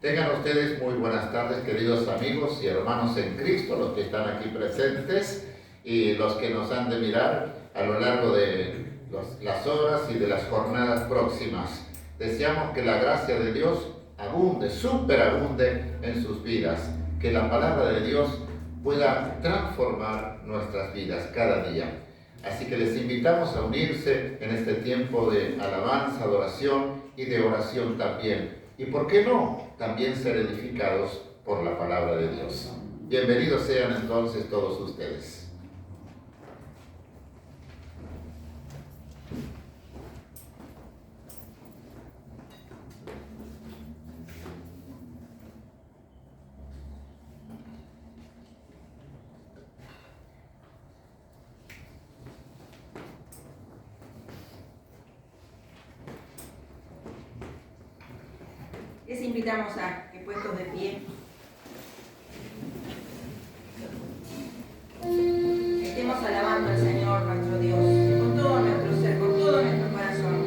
Tengan ustedes muy buenas tardes, queridos amigos y hermanos en Cristo, los que están aquí presentes y los que nos han de mirar a lo largo de las horas y de las jornadas próximas. Deseamos que la gracia de Dios abunde, superabunde en sus vidas, que la palabra de Dios pueda transformar nuestras vidas cada día. Así que les invitamos a unirse en este tiempo de alabanza, adoración y de oración también. Y por qué no, también ser edificados por la palabra de Dios. Bienvenidos sean entonces todos ustedes. Les invitamos a que puestos de pie estemos alabando al Señor nuestro Dios con todo nuestro ser, con todo nuestro corazón.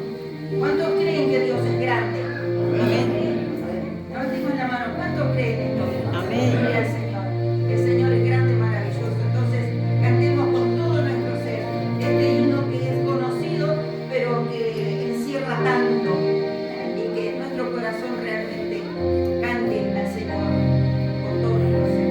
¿Cuántos creen que Dios es grande? Amén. Levantemos la mano. ¿Cuántos creen esto? Amén. Gloria al Señor. El Señor es grande, maravilloso. Entonces cantemos con todo nuestro ser este himno que es conocido, pero que encierra tanto, y que nuestro corazón realmente cante al Señor con todo nuestro ser.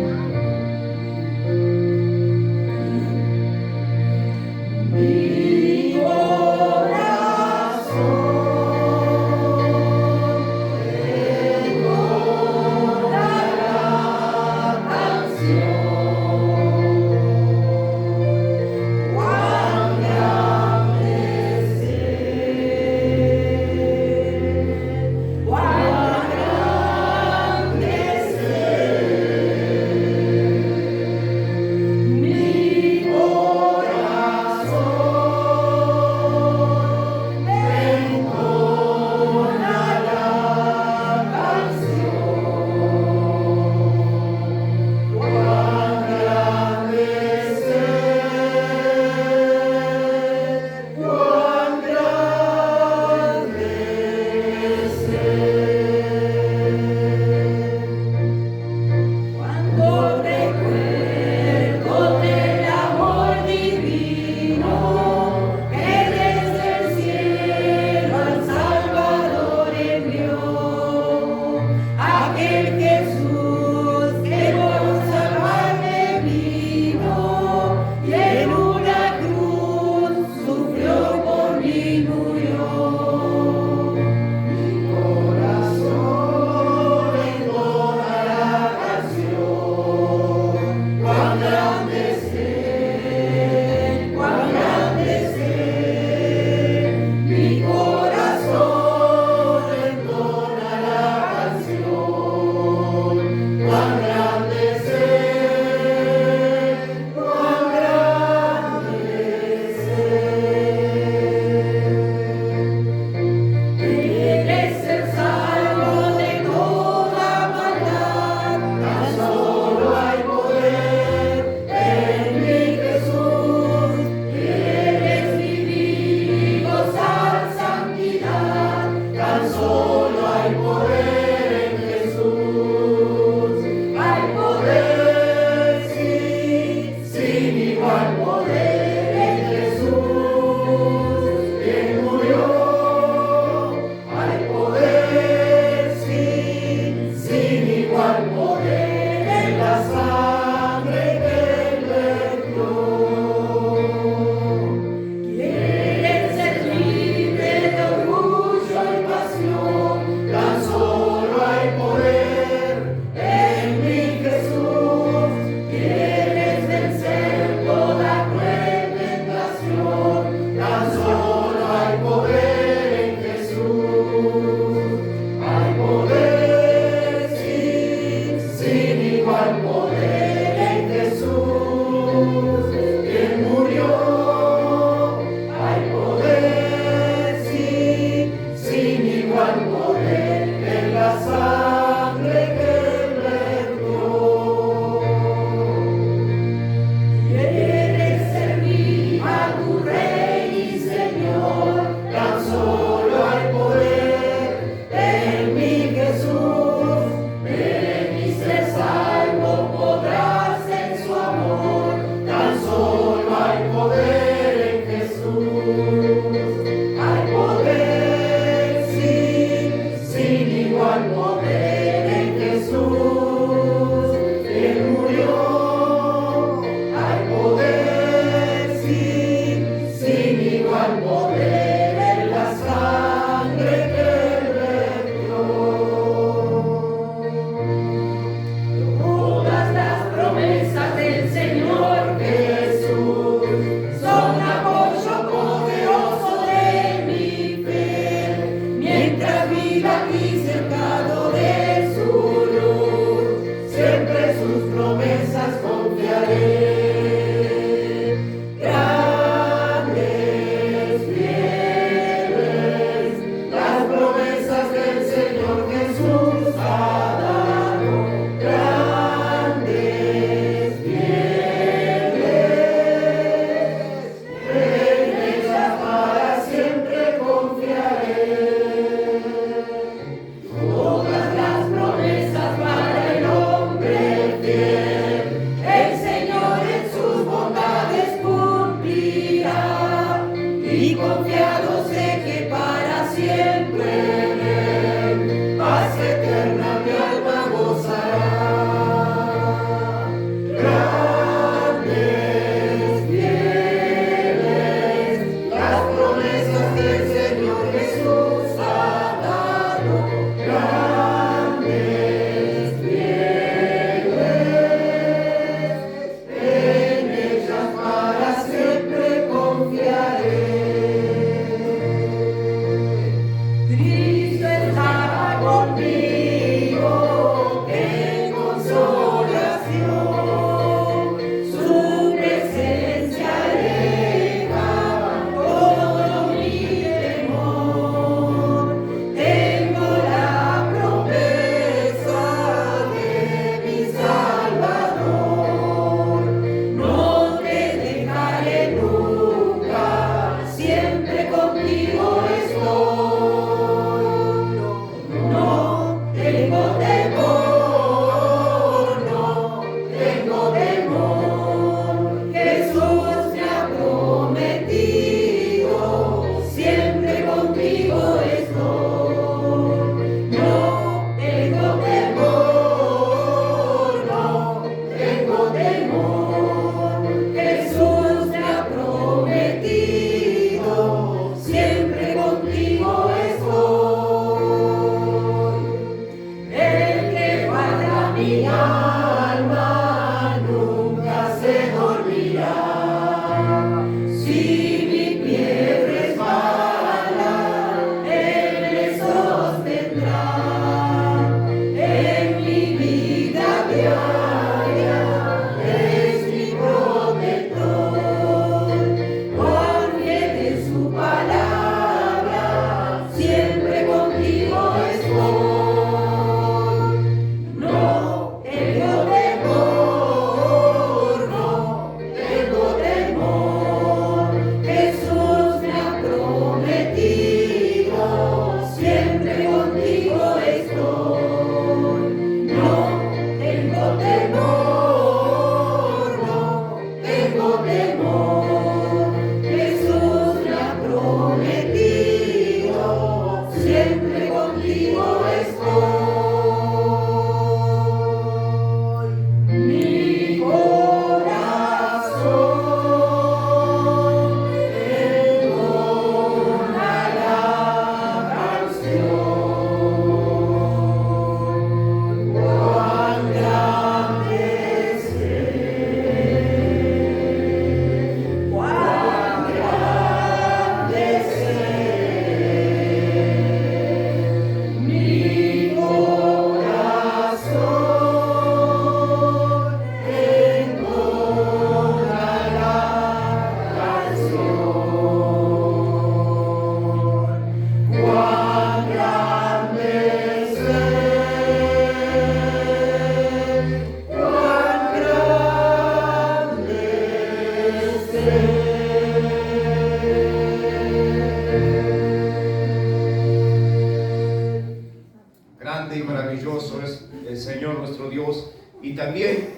maravilloso es el Señor nuestro Dios. Y también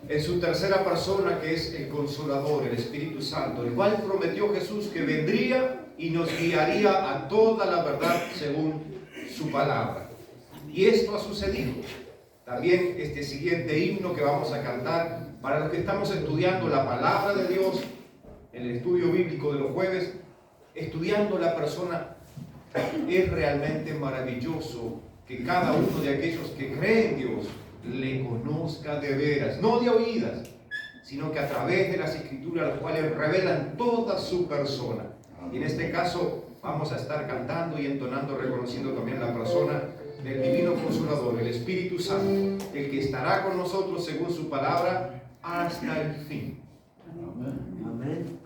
en su tercera persona, que es el Consolador, el Espíritu Santo, el cual prometió Jesús que vendría y nos guiaría a toda la verdad según su palabra. Y esto ha sucedido. También este siguiente himno que vamos a cantar, para los que estamos estudiando la palabra de Dios, en el estudio bíblico de los jueves, estudiando la persona, es realmente maravilloso que cada uno de aquellos que creen en Dios le conozca de veras, no de oídas, sino que a través de las Escrituras, las cuales revelan toda su persona. Y en este caso vamos a estar cantando y entonando, reconociendo también la persona del Divino Consolador, el Espíritu Santo, el que estará con nosotros según su palabra hasta el fin. Amén.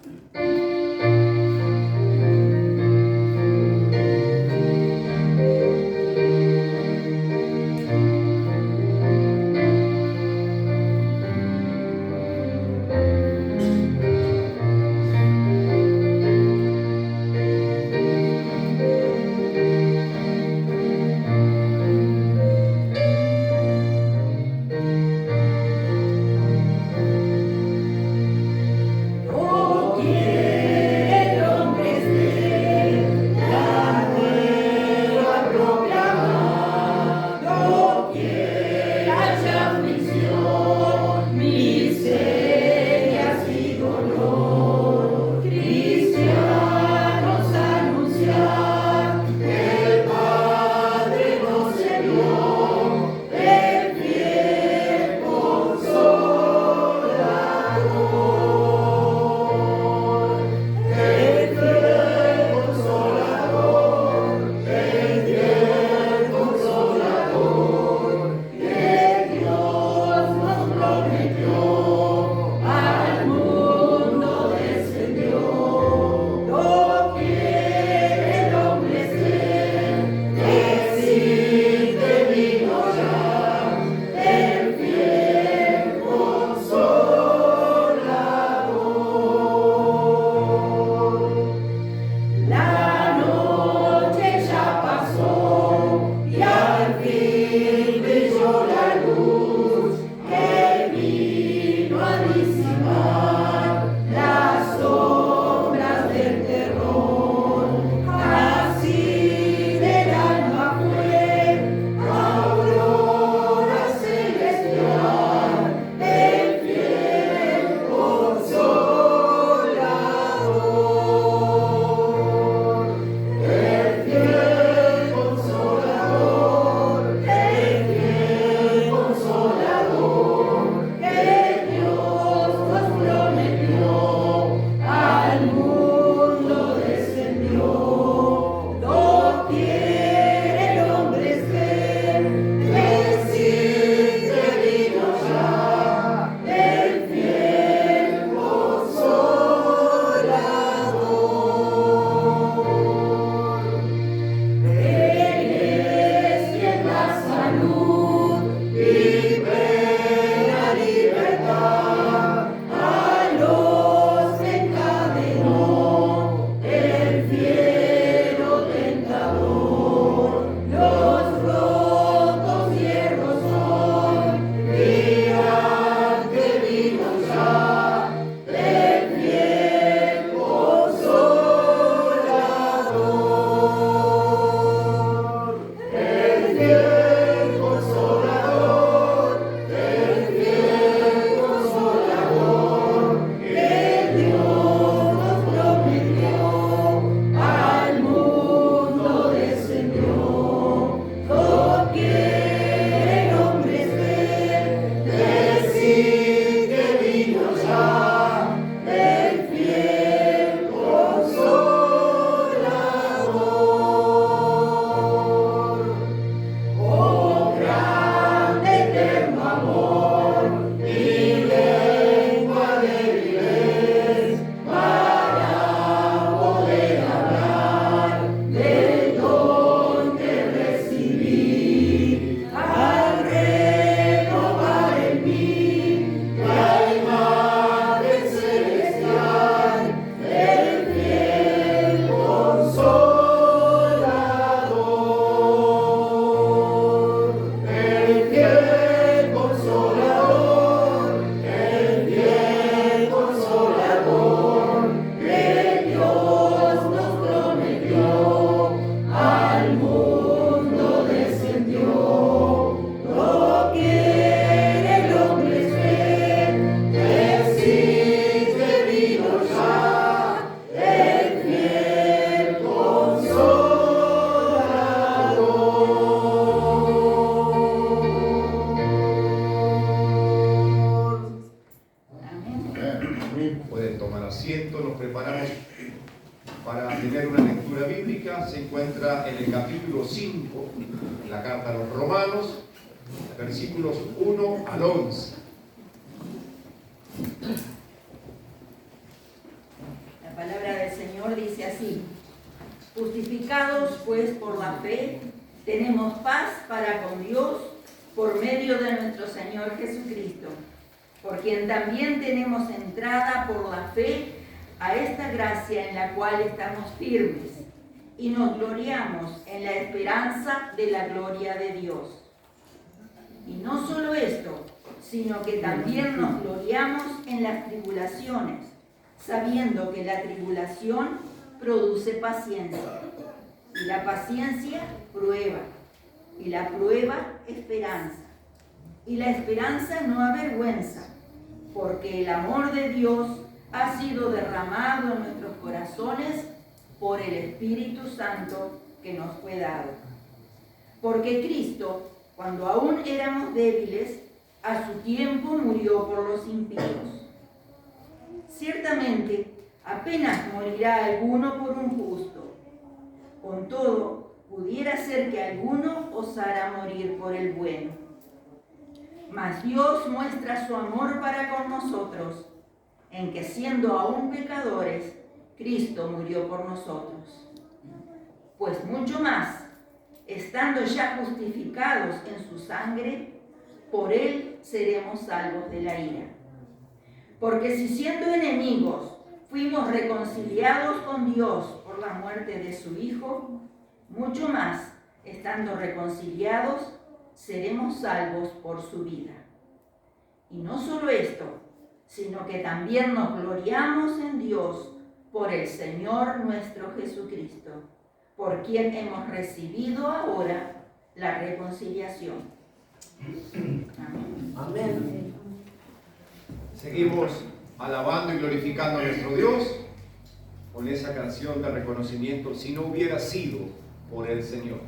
carta a los Romanos, versículos 1 al 11. La palabra del Señor dice así: justificados pues por la fe, tenemos paz para con Dios por medio de nuestro Señor Jesucristo, por quien también tenemos entrada por la fe a esta gracia en la cual estamos firmes y nos gloriamos en la esperanza de la gloria de Dios. Y no solo esto, sino que también nos gloriamos en las tribulaciones, sabiendo que la tribulación produce paciencia, y la paciencia prueba, y la prueba esperanza, y la esperanza no avergüenza, porque el amor de Dios ha sido derramado en nuestros corazones por el Espíritu Santo que nos fue dado. Porque Cristo, cuando aún éramos débiles, a su tiempo murió por los impíos. Ciertamente, apenas morirá alguno por un justo. Con todo, pudiera ser que alguno osara morir por el bueno. Mas Dios muestra su amor para con nosotros, en que siendo aún pecadores, Cristo murió por nosotros. Pues mucho más, estando ya justificados en su sangre, por él seremos salvos de la ira. Porque si siendo enemigos fuimos reconciliados con Dios por la muerte de su Hijo, mucho más, estando reconciliados, seremos salvos por su vida. Y no solo esto, sino que también nos gloriamos en Dios por el Señor nuestro Jesucristo, por quien hemos recibido ahora la reconciliación. Amén. Amén. Seguimos alabando y glorificando a nuestro Dios con esa canción de reconocimiento, si no hubiera sido por el Señor.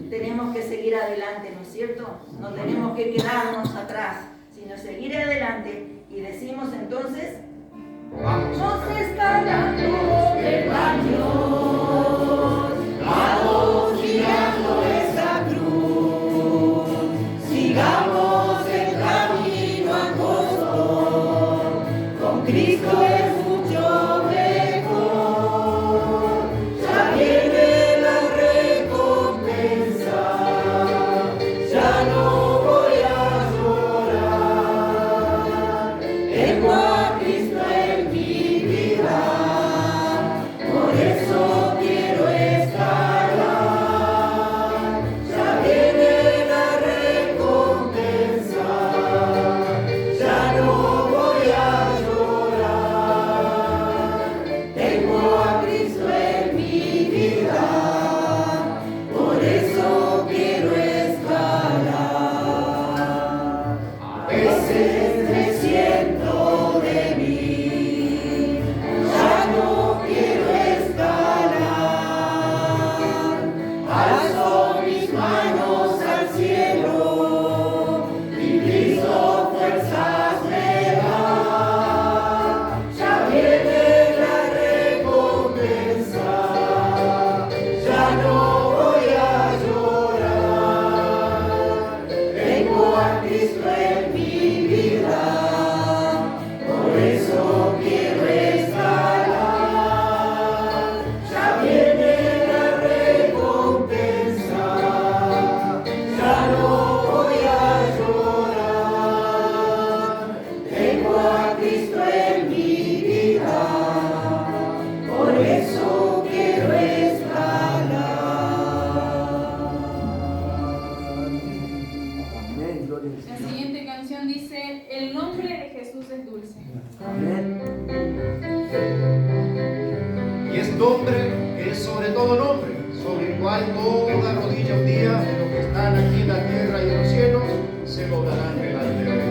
Tenemos que seguir adelante, ¿no es cierto? No tenemos que quedarnos atrás, sino seguir adelante. Y decimos entonces: nos está dando el baño, vamos girando esa cruz, sigamos el camino angosto, con Cristo es mucho mejor, ya viene la recompensa. toda rodilla un día de los que están aquí en la tierra y en los cielos se lo darán delante de Él.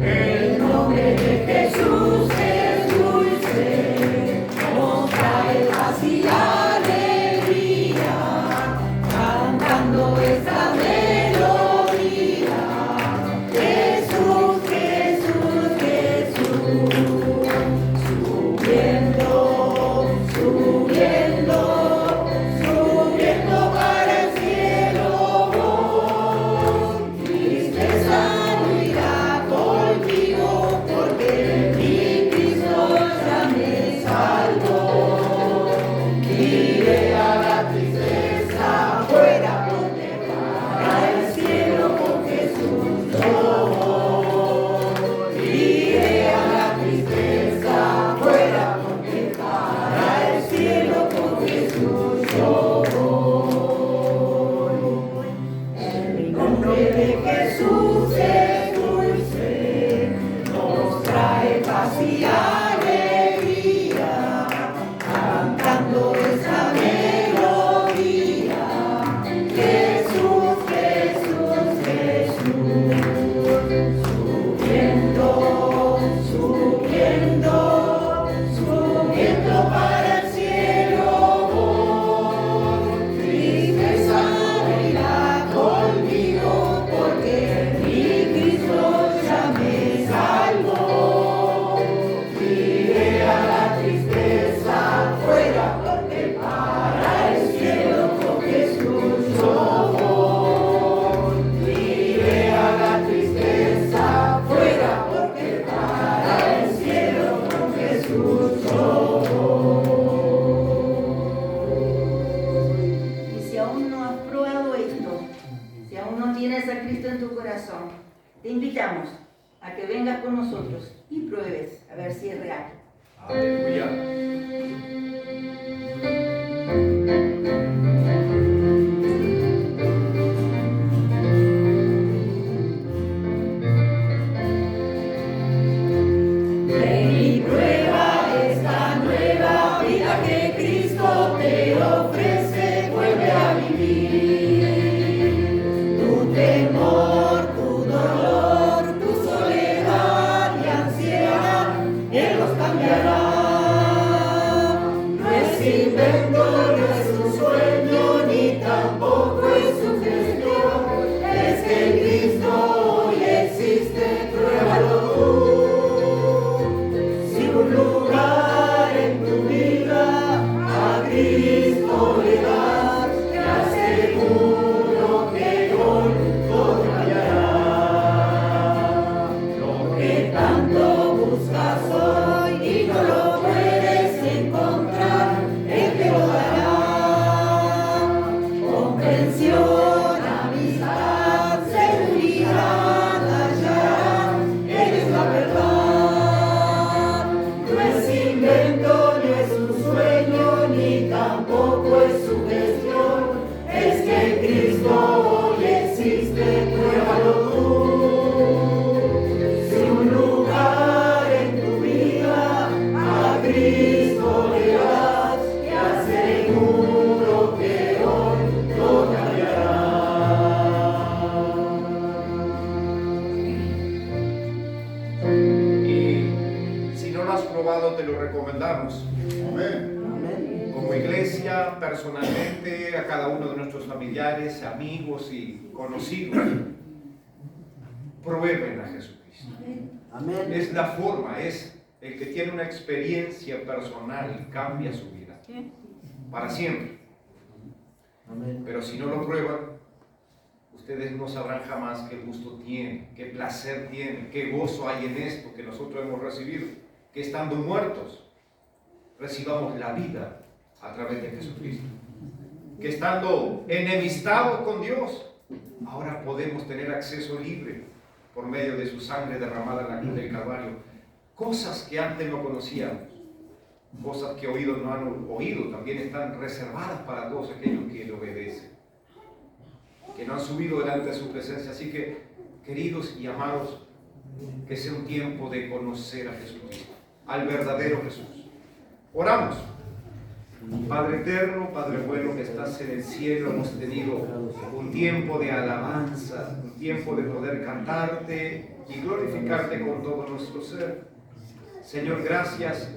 El nombre de Jesús es dulce, nos trae paz y alegría, cantando esta melodía. Jesús, Jesús, Jesús, subiendo, subiendo, subiendo para el cielo voy. Tristeza no irá conmigo, porque mi Cristo ya me salvó. Iré a la tristeza fuera, porque para el cielo con Jesús yo voy. Iré a la tristeza fuera, porque para el cielo con Jesús yo voy. El nombre de Jesús es dulce, nos trae paz y alegría, cantando esa melodía. Jesús, Jesús, Jesús, subiendo, subiendo, subiendo para el cielo voy. Tristeza no irá conmigo, porque mi Cristo ya me salvó. Iré a la tristeza fuera, porque para el cielo con Jesús yo voy. Iré a la tristeza fuera, porque para el cielo con Jesús yo voy. Y si aún no has probado esto, si aún no tienes a Cristo en tu corazón, te invitamos a que vengas con nosotros y pruebes a ver si es real. Aleluya. Ven y prueba esta nueva vida que Cristo te ofrece, vuelve a vivir. Tu temor, tu dolor, tu soledad y ansiedad, Él los cambiará. No es invento, no es un sueño, ni tampoco es su gestión. Es que Cristo hoy existe, pruébalo tú. Si un lugar en tu vida a Cristo le das, te aseguro que hoy todo cambiará. Lo que tanto buscas hoy y no lo puedes encontrar, Él te lo dará. Comprensión, amistad, seguridad hallarás, Él es la verdad. No es invento, no es un sueño, ni tampoco es su gestión. Es que Cristo hoy existe, pruébalo tú. Si un lugar en tu vida a Cristo le das, te aseguro que hoy todo cambiará. Y si no lo has probado, te lo recomendamos. Amén. Amén. Como iglesia, personalmente, a cada uno de nuestros familiares, amigos y conocidos, prueben a Jesucristo. Amén. Es la forma, es el que tiene una experiencia personal y cambia su vida para siempre. Amén. Pero si no lo prueban, ustedes no sabrán jamás qué gusto tiene, qué placer tiene, qué gozo hay en esto que nosotros hemos recibido, que estando muertos recibamos la vida a través de Jesucristo, que estando enemistados con Dios, ahora podemos tener acceso libre por medio de su sangre derramada en la cruz del Calvario. Cosas que antes no conocíamos, cosas que oídos no han oído, también están reservadas para todos aquellos que le obedecen, que no han subido delante de su presencia. Así que, queridos y amados, que sea un tiempo de conocer a Jesucristo, al verdadero Jesús. Oramos. Padre eterno, Padre bueno que estás en el cielo, hemos tenido un tiempo de alabanza, un tiempo de poder cantarte y glorificarte con todo nuestro ser. Señor, gracias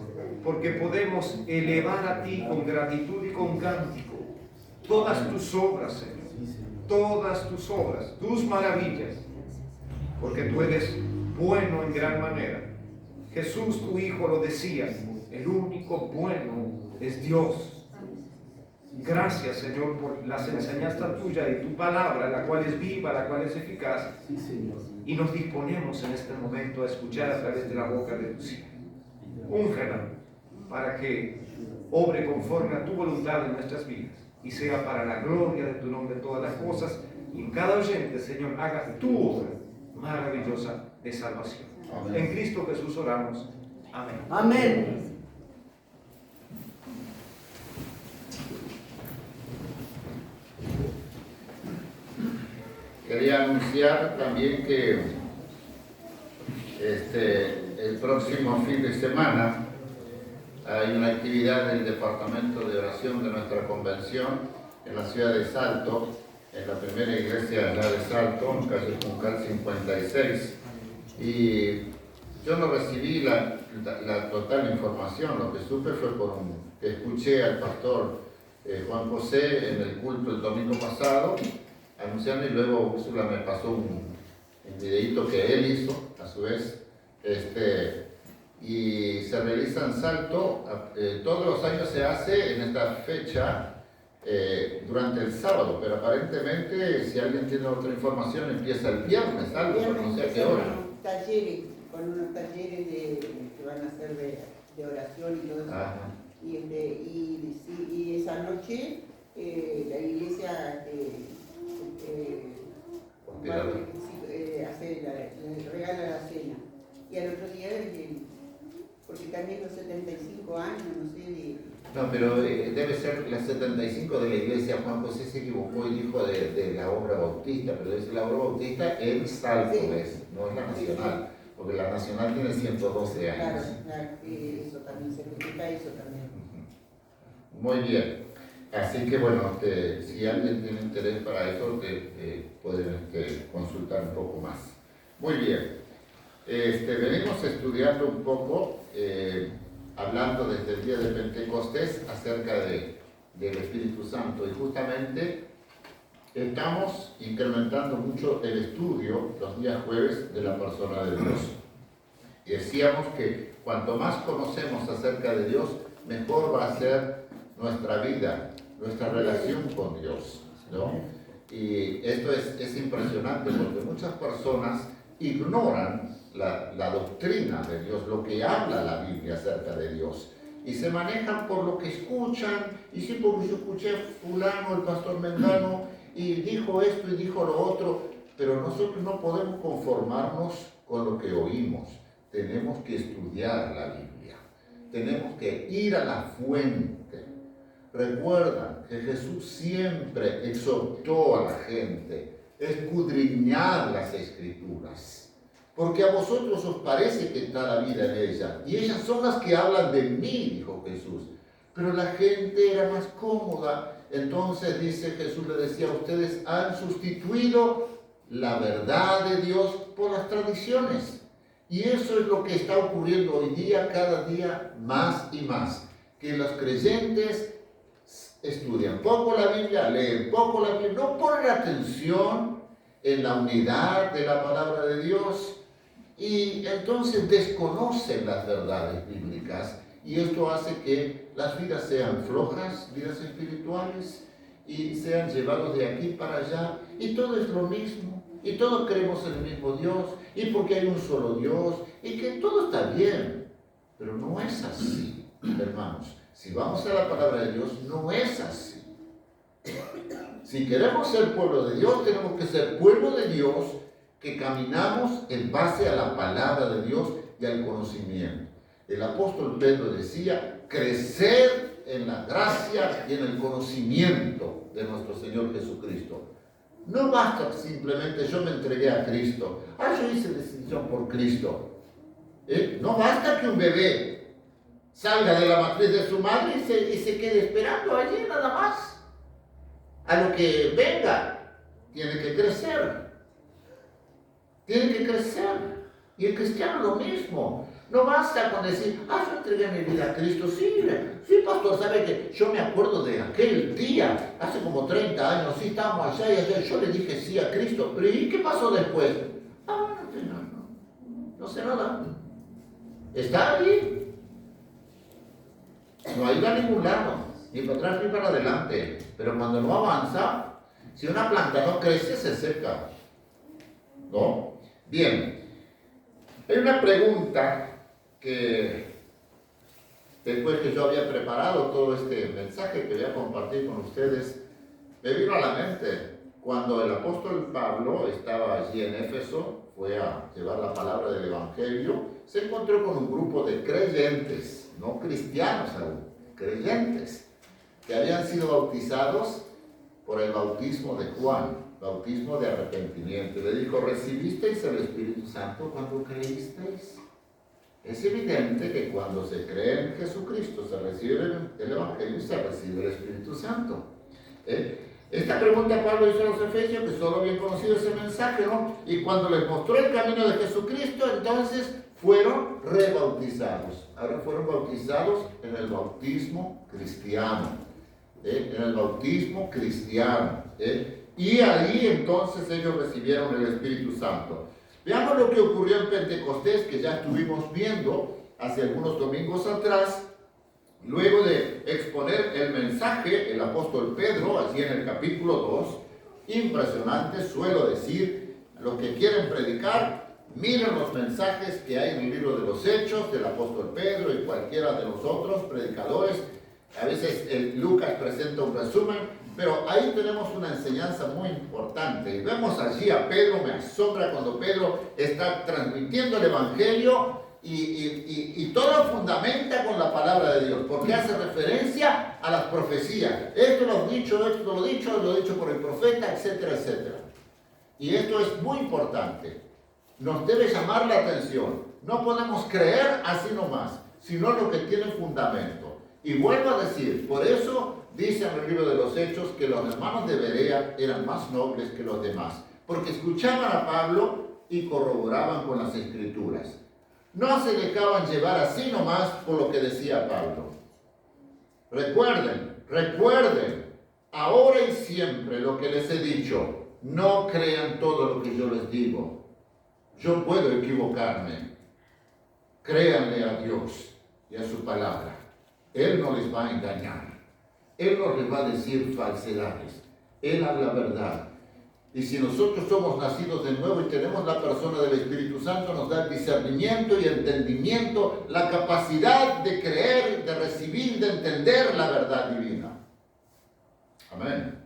porque podemos elevar a ti con gratitud y con cántico todas tus obras, Señor, todas tus obras, tus maravillas, porque tú eres bueno en gran manera. Jesús, tu Hijo, lo decía, el único bueno es Dios. Gracias, Señor, por las enseñanzas tuyas y tu palabra, la cual es viva, la cual es eficaz. Y nos disponemos en este momento a escuchar a través de la boca de tus hijos. Úngela para que obre conforme a tu voluntad en nuestras vidas y sea para la gloria de tu nombre todas las cosas. Y en cada oyente, Señor, haga tu obra maravillosa de salvación. Amén. En Cristo Jesús oramos. Amén. Amén. Quería anunciar también que el próximo fin de semana hay una actividad del Departamento de Oración de nuestra convención en la ciudad de Salto, en la primera iglesia allá de Salto, en calle Juncal 56. Y yo no recibí la total información, lo que supe fue que escuché al pastor Juan José en el culto el domingo pasado, anunciando, y luego Úrsula me pasó un videíto que él hizo, a su vez, y se realiza en Salto, todos los años se hace en esta fecha, durante el sábado, pero aparentemente, si alguien tiene otra información, empieza el viernes, algo, pero no sé a qué hora. Con unos talleres que van a hacer de oración y todo eso. Ajá. Y esa noche la iglesia regala la cena. Y al otro día, porque también los 75 años, no sé, No, pero debe ser la 75 de la iglesia. Juan José se equivocó y dijo de la obra bautista, pero debe ser la obra bautista en Salto, Sí. no es la nacional, porque la nacional tiene 112 años. claro, eso también se explica eso también. Muy bien. Así que bueno, si alguien tiene interés para eso, pueden consultar un poco más. Muy bien. Venimos estudiando un poco, hablando desde el día de Pentecostés acerca del Espíritu Santo, y justamente estamos incrementando mucho el estudio los días jueves de la persona de Dios. Y decíamos que cuanto más conocemos acerca de Dios, mejor va a ser nuestra vida, nuestra relación con Dios, ¿no? Y esto es impresionante porque muchas personas ignoran la doctrina de Dios, lo que habla la Biblia acerca de Dios, y se manejan por lo que escuchan, y sí, porque yo escuché fulano, el pastor Mengano, y dijo esto y dijo lo otro, pero nosotros no podemos conformarnos con lo que oímos, tenemos que estudiar la Biblia, tenemos que ir a la fuente. Recuerdan que Jesús siempre exhortó a la gente a escudriñar las Escrituras, porque a vosotros os parece que está la vida en ellas, y ellas son las que hablan de mí, dijo Jesús. Pero la gente era más cómoda. Entonces dice Jesús, le decía, ustedes han sustituido la verdad de Dios por las tradiciones. Y eso es lo que está ocurriendo hoy día, cada día más y más, que los creyentes estudian poco la Biblia, leen poco la Biblia, no ponen atención en la unidad de la palabra de Dios, y entonces desconocen las verdades bíblicas, y esto hace que las vidas sean flojas, vidas espirituales, y sean llevados de aquí para allá, y todo es lo mismo, y todos creemos en el mismo Dios, y porque hay un solo Dios, y que todo está bien, pero no es así, hermanos. Si vamos a la palabra de Dios, no es así. Si queremos ser pueblo de Dios, tenemos que ser pueblo de Dios que caminamos en base a la palabra de Dios y al conocimiento. El apóstol Pedro decía, crecer en la gracia y en el conocimiento de nuestro Señor Jesucristo. No basta simplemente yo me entregué a Cristo. Yo hice decisión por Cristo. No basta que un bebé salga de la matriz de su madre y se quede esperando allí nada más. A lo que venga, tiene que crecer. Tiene que crecer. Y el cristiano lo mismo. No basta con decir, yo entregué mi vida a Cristo. Sí, pastor, ¿sabe que yo me acuerdo de aquel día, hace como 30 años, sí, estábamos allá y allá, yo le dije sí a Cristo. Pero ¿y qué pasó después? No sé nada. Está ahí. No ha ido a ningún lado, ni para atrás ni para adelante. Pero cuando no avanza, si una planta no crece, se seca. ¿No? Bien. Hay una pregunta que después que yo había preparado todo este mensaje que voy a compartir con ustedes, me vino a la mente cuando el apóstol Pablo estaba allí en Éfeso, fue a llevar la palabra del Evangelio, se encontró con un grupo de creyentes, no cristianos aún, creyentes, que habían sido bautizados por el bautismo de Juan, bautismo de arrepentimiento. Le dijo, ¿recibisteis el Espíritu Santo cuando creísteis? Es evidente que cuando se cree en Jesucristo, se recibe el Evangelio y se recibe el Espíritu Santo. Esta pregunta Pablo hizo a los efesios, que solo habían conocido ese mensaje, ¿no? Y cuando les mostró el camino de Jesucristo, entonces fueron rebautizados. Ahora fueron bautizados en el bautismo cristiano. En el bautismo cristiano. Y ahí entonces ellos recibieron el Espíritu Santo. Veamos lo que ocurrió en Pentecostés, que ya estuvimos viendo hace algunos domingos atrás. Luego de exponer el mensaje, el apóstol Pedro, allí en el capítulo 2, impresionante, suelo decir, los que quieren predicar, miren los mensajes que hay en el libro de los Hechos del apóstol Pedro y cualquiera de los otros predicadores. A veces Lucas presenta un resumen, pero ahí tenemos una enseñanza muy importante. Y vemos allí a Pedro, me asombra cuando Pedro está transmitiendo el Evangelio y todo lo fundamenta con la palabra de Dios, porque hace referencia a las profecías. Esto lo he dicho, esto lo he dicho por el profeta, etcétera, etcétera. Y esto es muy importante. Nos debe llamar la atención. No podemos creer así nomás, sino lo que tiene fundamento. Y vuelvo a decir, por eso dice en el libro de los Hechos que los hermanos de Berea eran más nobles que los demás, porque escuchaban a Pablo y corroboraban con las Escrituras. No se dejaban llevar así nomás por lo que decía Pablo. Recuerden, ahora y siempre lo que les he dicho, no crean todo lo que yo les digo. Yo puedo equivocarme. Créanle a Dios y a su palabra. Él no les va a engañar. Él no les va a decir falsedades. Él habla verdad. Y si nosotros somos nacidos de nuevo y tenemos la persona del Espíritu Santo, nos da el discernimiento y entendimiento, la capacidad de creer, de recibir, de entender la verdad divina. Amén.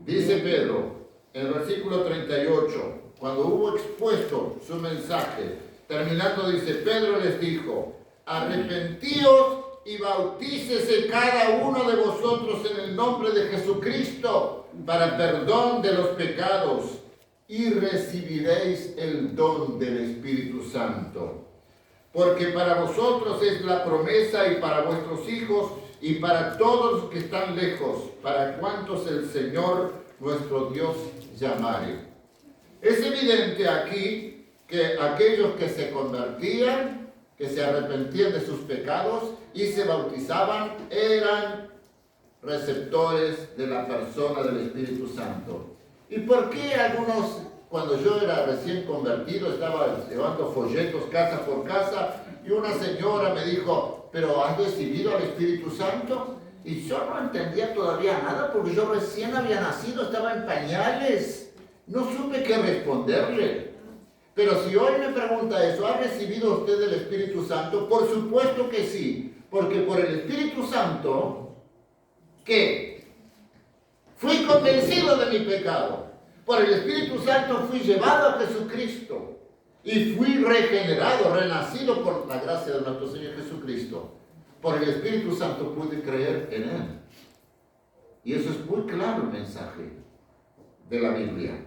Dice Pedro, en el versículo 38, cuando hubo expuesto su mensaje, terminando dice, Pedro les dijo, arrepentíos y bautícese cada uno de vosotros en el nombre de Jesucristo para perdón de los pecados y recibiréis el don del Espíritu Santo. Porque para vosotros es la promesa y para vuestros hijos y para todos los que están lejos, para cuantos el Señor nuestro Dios llamare. Es evidente aquí que aquellos que se convertían, que se arrepentían de sus pecados y se bautizaban, eran receptores de la persona del Espíritu Santo. ¿Y por qué algunos, cuando yo era recién convertido, estaba llevando folletos casa por casa y una señora me dijo, ¿pero has recibido al Espíritu Santo? Y yo no entendía todavía nada porque yo recién había nacido, estaba en pañales, no supe qué responderle. Pero si hoy me pregunta eso, ¿ha recibido usted el Espíritu Santo? Por supuesto que sí, porque por el Espíritu Santo, ¿qué? Fui convencido de mi pecado. Por el Espíritu Santo fui llevado a Jesucristo y fui regenerado, renacido por la gracia de nuestro Señor Jesucristo. Por el Espíritu Santo pude creer en Él. Y eso es muy claro el mensaje de la Biblia.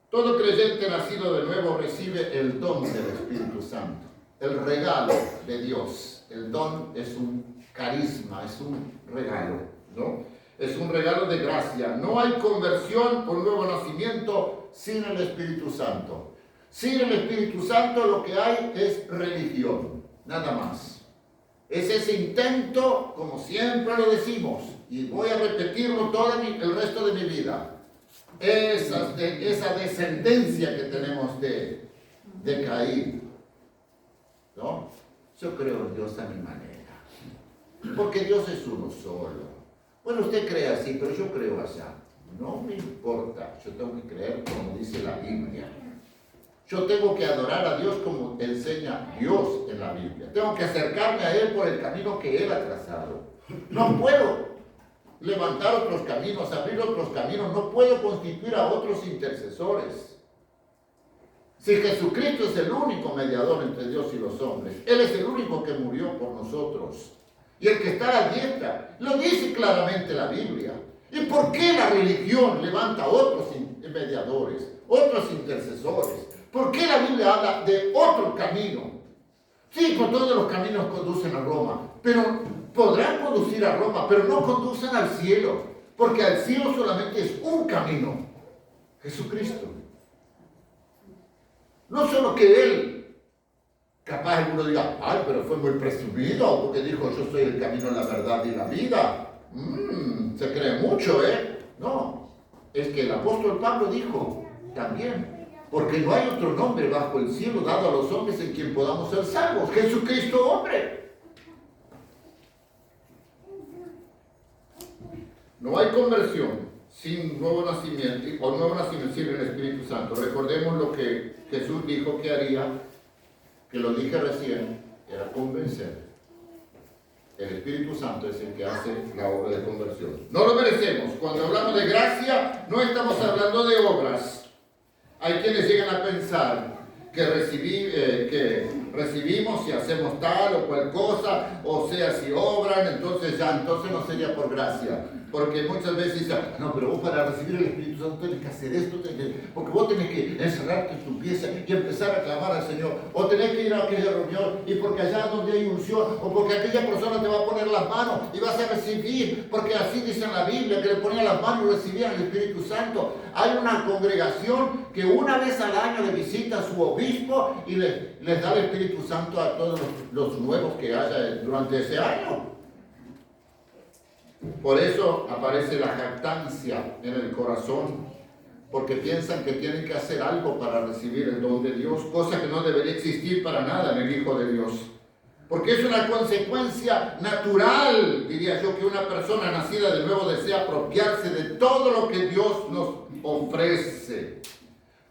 Todo creyente nacido de nuevo recibe el don del Espíritu Santo. el regalo de Dios. El don es un carisma, es un regalo, ¿no? Es un regalo de gracia. No hay conversión o nuevo nacimiento sin el Espíritu Santo. Sin el Espíritu Santo lo que hay es religión, nada más. Es ese intento, como siempre lo decimos, y voy a repetirlo todo el resto de mi vida, esa descendencia que tenemos de Caín, ¿no? Yo creo en Dios a mi manera, porque Dios es uno solo. Bueno, usted cree así, pero yo creo allá. No me importa, yo tengo que creer como dice la Biblia. Yo tengo que adorar a Dios como enseña Dios en la Biblia. Tengo que acercarme a Él por el camino que Él ha trazado. No puedo levantar otros caminos, abrir otros caminos. No puedo constituir a otros intercesores. Si Jesucristo es el único mediador entre Dios y los hombres, Él es el único que murió por nosotros. Y el que está a la diestra, lo dice claramente la Biblia. ¿Y por qué la religión levanta otros mediadores, otros intercesores? ¿Por qué la Biblia habla de otro camino? Sí, pues todos los caminos conducen a Roma, pero podrán conducir a Roma, pero no conducen al cielo, porque al cielo solamente es un camino, Jesucristo. No solo que Él, capaz alguno diga, ay, pero fue muy presumido, porque dijo, yo soy el camino, la verdad y la vida. Se cree mucho, ¿eh? No, es que el apóstol Pablo dijo también, porque no hay otro nombre bajo el cielo dado a los hombres en quien podamos ser salvos. Jesucristo, hombre. No hay conversión sin nuevo nacimiento, o nuevo nacimiento sin el Espíritu Santo. Recordemos lo que Jesús dijo que haría, que lo dije recién, era convencer. El Espíritu Santo es el que hace la obra de conversión. No lo merecemos. Cuando hablamos de gracia, no estamos hablando de obras. Hay quienes llegan a pensar que recibimos si hacemos tal o cual cosa, o sea, si obran, entonces no sería por gracia. Porque muchas veces dicen, no, pero vos para recibir el Espíritu Santo tenés que hacer esto, porque vos tenés que encerrarte en tu pieza y empezar a clamar al Señor, o tenés que ir a aquella reunión, y porque allá donde hay unción, o porque aquella persona te va a poner las manos y vas a recibir, porque así dice en la Biblia, que le ponían las manos y recibían el Espíritu Santo. Hay una congregación que una vez al año le visita a su obispo y les da el Espíritu Santo a todos los nuevos que haya durante ese año. Por eso aparece la jactancia en el corazón, porque piensan que tienen que hacer algo para recibir el don de Dios, cosa que no debería existir para nada en el Hijo de Dios. Porque es una consecuencia natural, diría yo, que una persona nacida de nuevo desea apropiarse de todo lo que Dios nos ofrece.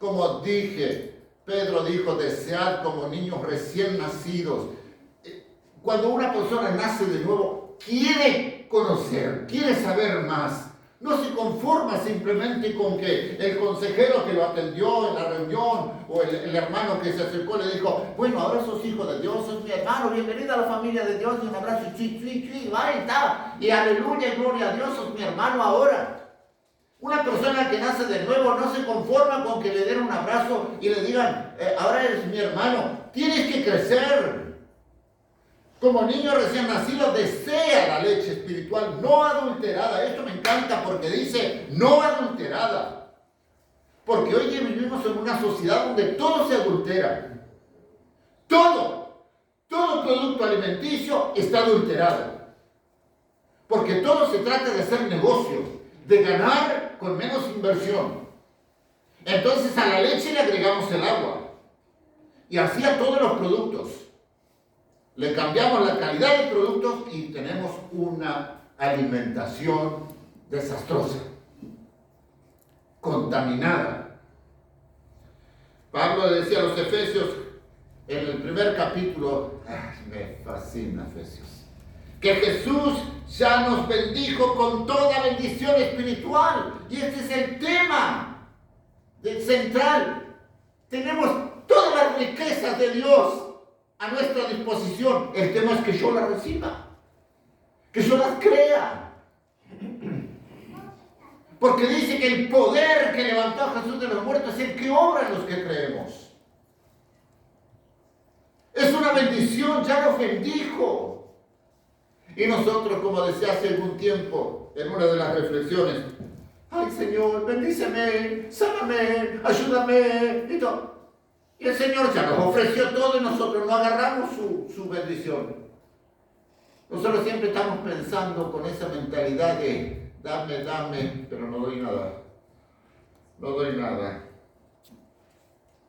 Como dije, Pedro dijo, desead como niños recién nacidos. Cuando una persona nace de nuevo, quiere conocer, quiere saber más. No se conforma simplemente con que el consejero que lo atendió en la reunión o el hermano que se acercó le dijo, bueno, ahora sos hijo de Dios, sos mi hermano, bienvenido a la familia de Dios, y un abrazo, va y está, y aleluya, gloria a Dios, sos mi hermano ahora. Una persona que nace de nuevo no se conforma con que le den un abrazo y le digan, ahora eres mi hermano, tienes que crecer. Como niño recién nacido desea la leche espiritual no adulterada. Esto me encanta porque dice no adulterada. Porque hoy día vivimos en una sociedad donde todo se adultera. Todo producto alimenticio está adulterado. Porque todo se trata de hacer negocio, de ganar con menos inversión. Entonces a la leche le agregamos el agua. Y así a todos los productos. Le cambiamos la calidad de productos y tenemos una alimentación desastrosa, contaminada. Pablo le decía a los Efesios en el primer capítulo, me fascina Efesios, que Jesús ya nos bendijo con toda bendición espiritual. Y este es el tema central. Tenemos todas las riquezas de Dios a nuestra disposición. El tema es que yo las reciba, que yo las crea. Porque dice que el poder que levantó a Jesús de los muertos es el que obra en los que creemos. Es una bendición, ya nos bendijo. Y nosotros, como decía hace algún tiempo, en una de las reflexiones, ay Señor, bendíceme, sáname, ayúdame, y todo. Y el Señor ya nos ofreció todo y nosotros no agarramos su bendición. Nosotros siempre estamos pensando con esa mentalidad de dame, dame, pero no doy nada. No doy nada.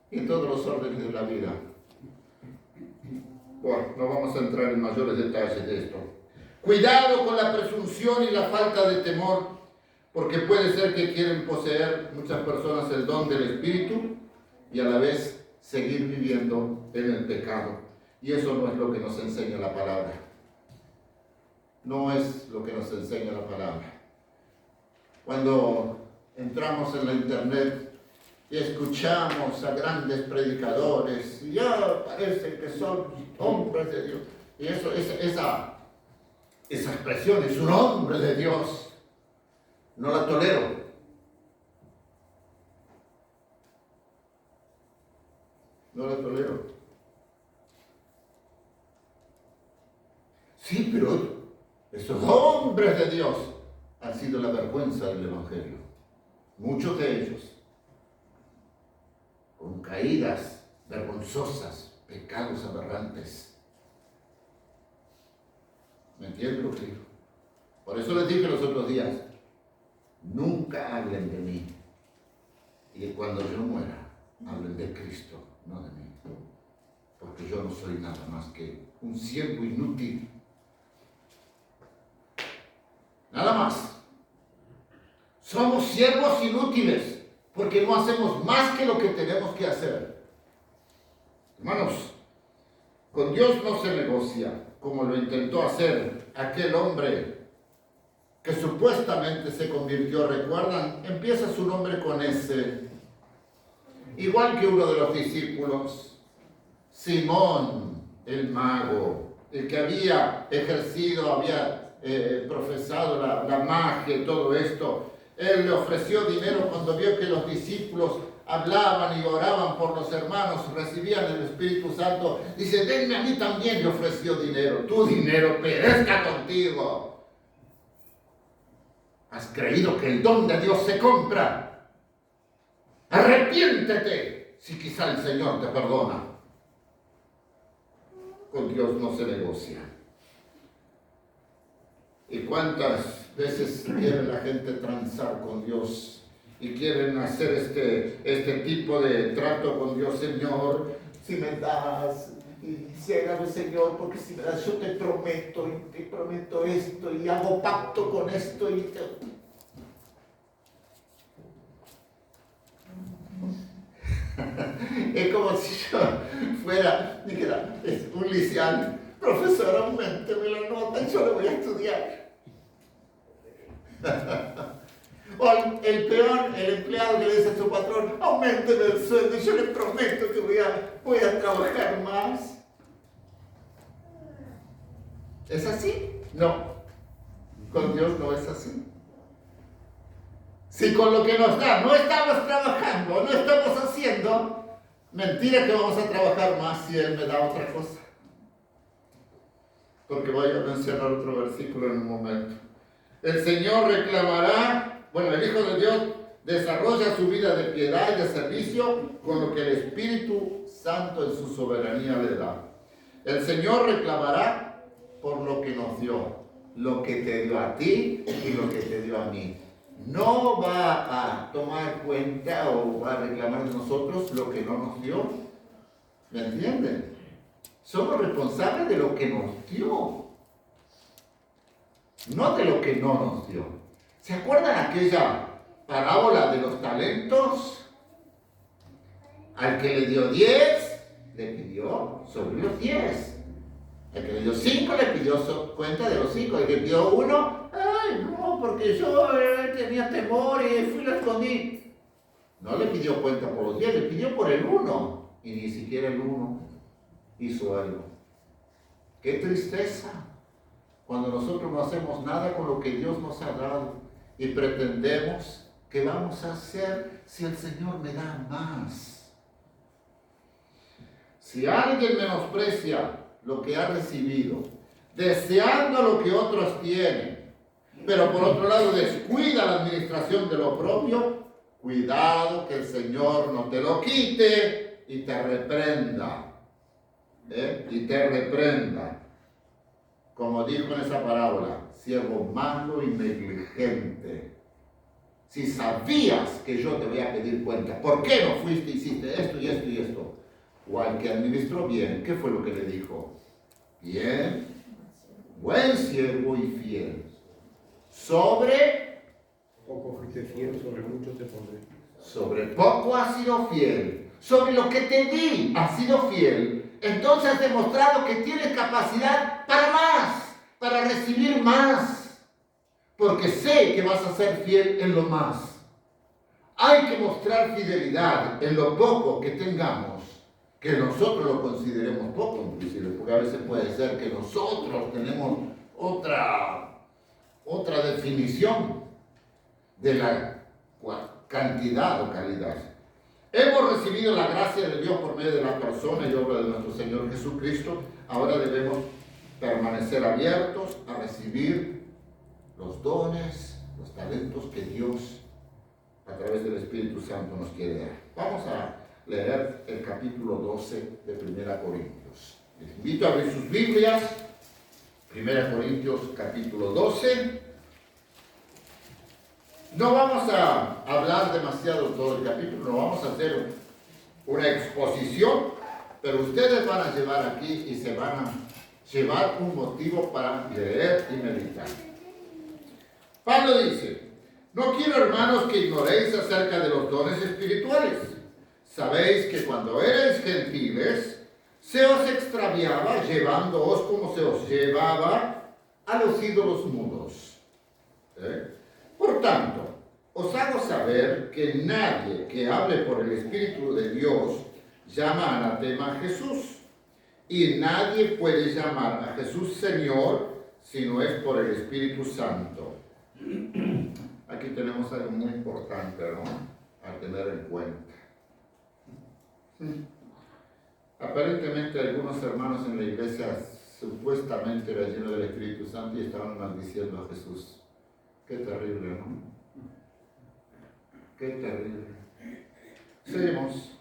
Y en todos los órdenes de la vida. Bueno, no vamos a entrar en mayores detalles de esto. Cuidado con la presunción y la falta de temor, porque puede ser que quieren poseer muchas personas el don del Espíritu y a la vez seguir viviendo en el pecado. Y eso no es lo que nos enseña la palabra. No es lo que nos enseña la palabra. Cuando entramos en la internet y escuchamos a grandes predicadores, y ya parece que son hombres de Dios, y esa expresión es un hombre de Dios, no la tolero. No la tolero. Sí, pero esos hombres de Dios han sido la vergüenza del Evangelio. Muchos de ellos, con caídas vergonzosas, pecados aberrantes. ¿Me entienden lo que digo? Por eso les dije los otros días, nunca hablen de mí. Y cuando yo muera, hablen de Cristo, no de mí. Porque yo no soy nada más que un siervo inútil. Nada más. Somos siervos inútiles porque no hacemos más que lo que tenemos que hacer. Hermanos, con Dios no se negocia como lo intentó hacer aquel hombre que supuestamente se convirtió. ¿Recuerdan? Empieza su nombre con S. Igual que uno de los discípulos, Simón, el mago, el que había ejercido, había profesado la magia y todo esto. Él le ofreció dinero cuando vio que los discípulos hablaban y oraban por los hermanos, recibían el Espíritu Santo. Dice, denme a mí también, le ofreció dinero. Tu dinero perezca contigo. ¿Has creído que el don de Dios se compra? Arrepiéntete, si quizá el Señor te perdona. Con Dios no se negocia. ¿Y cuántas veces quiere la gente transar con Dios? Y quieren hacer este tipo de trato con Dios. Señor, si me das, y ciégame, Señor, porque si me das yo te prometo esto, y hago pacto con esto, y es como si yo fuera, dijera, es un licenciado, profesor, aumenteme la nota y yo le voy a estudiar. O el peor, el empleado que le dice a su patrón, auménteme el sueldo y yo le prometo que voy a trabajar más. ¿Es así? No. Con Dios no es así. Si con lo que nos da no estamos trabajando, no estamos haciendo, mentira que vamos a trabajar más si Él me da otra cosa. Porque voy a mencionar otro versículo en un momento. El Señor reclamará, bueno, el Hijo de Dios desarrolla su vida de piedad y de servicio con lo que el Espíritu Santo en su soberanía le da. El Señor reclamará por lo que nos dio, lo que te dio a ti y lo que te dio a mí. No va a tomar cuenta o va a reclamar de nosotros lo que no nos dio. ¿Me entienden? Somos responsables de lo que nos dio, no de lo que no nos dio. ¿Se acuerdan aquella parábola de los talentos? Al que le dio 10, le pidió sobre los 10. El que le dio 5 le pidió cuenta de los 5. El que pidió 1, ay no, porque yo tenía temor y fui y lo escondí. No le pidió cuenta por los 10, le pidió por el 1. Y ni siquiera el 1 hizo algo. ¡Qué tristeza! Cuando nosotros no hacemos nada con lo que Dios nos ha dado y pretendemos que vamos a hacer si el Señor me da más. Si alguien menosprecia lo que ha recibido, deseando lo que otros tienen, pero por otro lado descuida la administración de lo propio, cuidado que el Señor no te lo quite y te reprenda. Y te reprenda. Como dijo en esa parábola, siervo malo y negligente. Si sabías que yo te voy a pedir cuenta, ¿por qué no fuiste y hiciste esto y esto y esto? O al que administró bien, ¿qué fue lo que le dijo? Bien, buen siervo y fiel. Sobre Poco fuiste fiel, sobre mucho te pondré. Sobre poco has sido fiel. Sobre lo que te di has sido fiel. Entonces has demostrado que tienes capacidad para más, para recibir más. Porque sé que vas a ser fiel en lo más. Hay que mostrar fidelidad en lo poco que tengamos, que nosotros lo consideremos poco, inclusive, porque a veces puede ser que nosotros tenemos otra definición de la cantidad o calidad. Hemos recibido la gracia de Dios por medio de la persona y obra de nuestro Señor Jesucristo. Ahora debemos permanecer abiertos a recibir los dones, los talentos que Dios a través del Espíritu Santo nos quiere dar. Vamos a leer el capítulo 12 de 1 Corintios. Les invito a abrir sus Biblias. 1 Corintios capítulo 12. No vamos a hablar demasiado todo el capítulo, no vamos a hacer una exposición, pero ustedes van a llevar aquí y se van a llevar un motivo para leer y meditar. Pablo dice: no quiero, hermanos, que ignoréis acerca de los dones espirituales. Sabéis que cuando erais gentiles, se os extraviaba llevándoos como se os llevaba a los ídolos mudos. Por tanto, os hago saber que nadie que hable por el Espíritu de Dios llama anatema a Jesús. Y nadie puede llamar a Jesús Señor si no es por el Espíritu Santo. Aquí tenemos algo muy importante, ¿no?, a tener en cuenta. Aparentemente algunos hermanos en la iglesia supuestamente eran llenos del Espíritu Santo y estaban maldiciendo a Jesús. Qué terrible, ¿no? Qué terrible. Seguimos.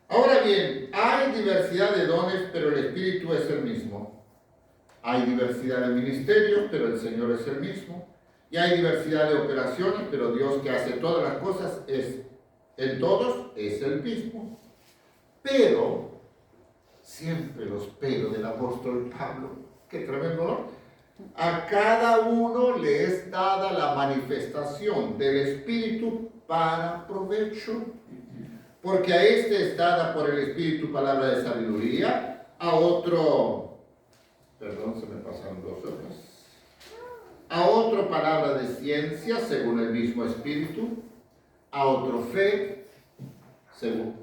Ahora bien, hay diversidad de dones, pero el Espíritu es el mismo. Hay diversidad de ministerios, pero el Señor es el mismo. Y hay diversidad de operaciones, pero Dios, que hace todas las cosas en todos es el mismo. Pero, siempre los pelos del apóstol Pablo, qué tremendo, ¿no? A cada uno le es dada la manifestación del Espíritu para provecho. Porque a este es dada por el Espíritu palabra de sabiduría, a otro, perdón, se me pasaron 2 hojas, a otro palabra de ciencia según el mismo Espíritu, a otro fe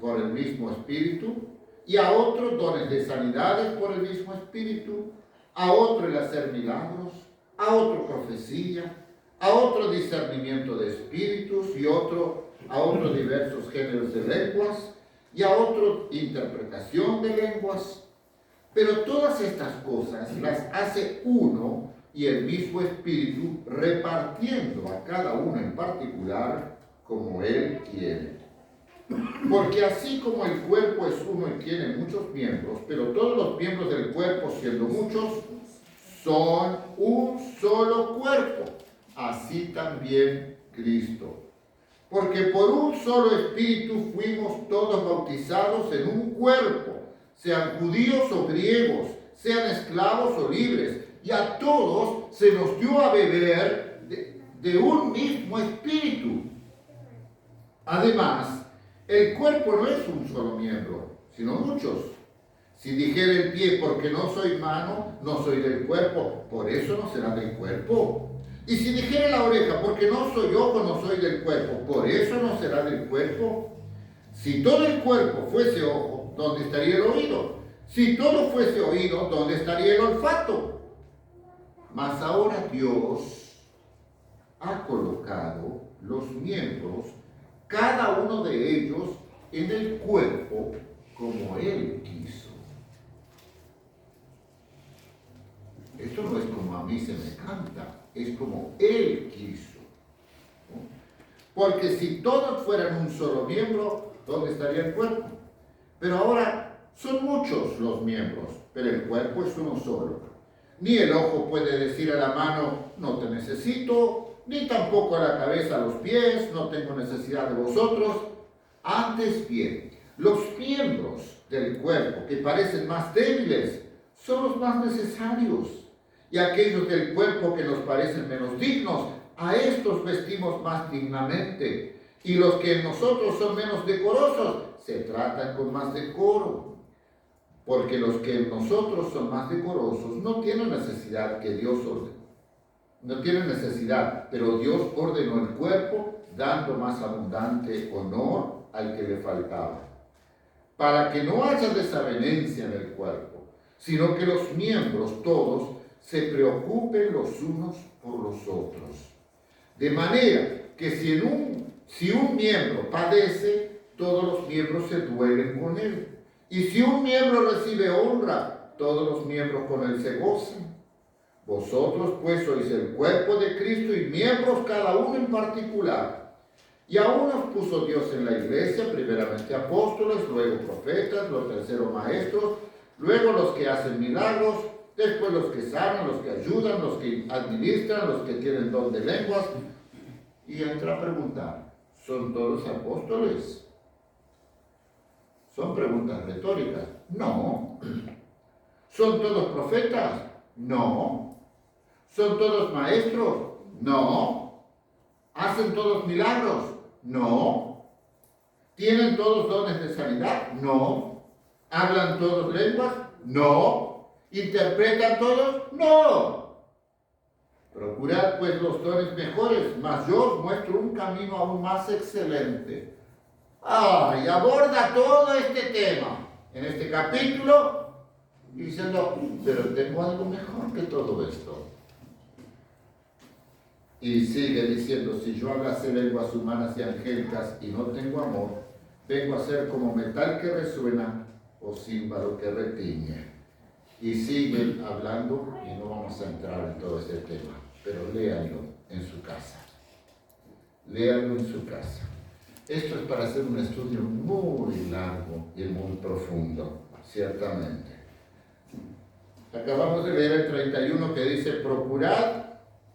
por el mismo Espíritu, y a otro dones de sanidades por el mismo Espíritu, a otro el hacer milagros, a otro profecía, a otro discernimiento de espíritus, y a otro diversos géneros de lenguas, y a otro interpretación de lenguas. Pero todas estas cosas las hace uno y el mismo Espíritu, repartiendo a cada uno en particular como Él quiere. Porque así como el cuerpo es uno y tiene muchos miembros, pero todos los miembros del cuerpo, siendo muchos, son un solo cuerpo, así también Cristo. Porque por un solo Espíritu fuimos todos bautizados en un cuerpo, sean judíos o griegos, sean esclavos o libres, y a todos se nos dio a beber de un mismo Espíritu. Además, el cuerpo no es un solo miembro, sino muchos. Si dijera el pie, porque no soy mano, no soy del cuerpo, por eso no será del cuerpo. Y si dijera la oreja, porque no soy ojo, no soy del cuerpo, por eso no será del cuerpo. Si todo el cuerpo fuese ojo, ¿dónde estaría el oído? Si todo fuese oído, ¿dónde estaría el olfato? Mas ahora Dios ha colocado los miembros, cada uno de ellos, en el cuerpo como Él quiso. mí se me canta, es como Él quiso. ¿No? Porque si todos fueran un solo miembro, ¿dónde estaría el cuerpo? Pero ahora son muchos los miembros, pero el cuerpo es uno solo. Ni el ojo puede decir a la mano, no te necesito, ni tampoco a la cabeza, a los pies, no tengo necesidad de vosotros. Antes bien, los miembros del cuerpo que parecen más débiles son los más necesarios, y aquellos del cuerpo que nos parecen menos dignos, a estos vestimos más dignamente, y los que en nosotros son menos decorosos, se tratan con más decoro. Porque los que en nosotros son más decorosos no tienen necesidad que Dios ordene. No tienen necesidad, pero Dios ordenó el cuerpo, dando más abundante honor al que le faltaba. Para que no haya desavenencia en el cuerpo, sino que los miembros todos se preocupen los unos por los otros. De manera que si un miembro padece, todos los miembros se duelen con él. Y si un miembro recibe honra, todos los miembros con él se gozan. Vosotros pues sois el cuerpo de Cristo y miembros cada uno en particular. Y a unos puso Dios en la iglesia, primeramente apóstoles, luego profetas, los terceros maestros, luego los que hacen milagros, después los que sanan, los que ayudan, los que administran, los que tienen don de lenguas. Y entra a preguntar, ¿son todos apóstoles? ¿Son preguntas retóricas? No. ¿Son todos profetas? No. ¿Son todos maestros? No. ¿Hacen todos milagros? No. ¿Tienen todos dones de sanidad? No. ¿Hablan todos lenguas? No. ¿Interpretan todos? No. Procurad pues los dones mejores, mas yo os muestro un camino aún más excelente. Y aborda todo este tema en este capítulo diciendo, pero tengo algo mejor que todo esto. Y sigue diciendo, si yo hablase lenguas humanas y angélicas y no tengo amor, vengo a ser como metal que resuena o címbalo que retiñe. Y sigue hablando y no vamos a entrar en todo este tema, pero léanlo en su casa. Léanlo en su casa. Esto es para hacer un estudio muy largo y muy profundo, ciertamente. Acabamos de leer el 31 que dice, procurad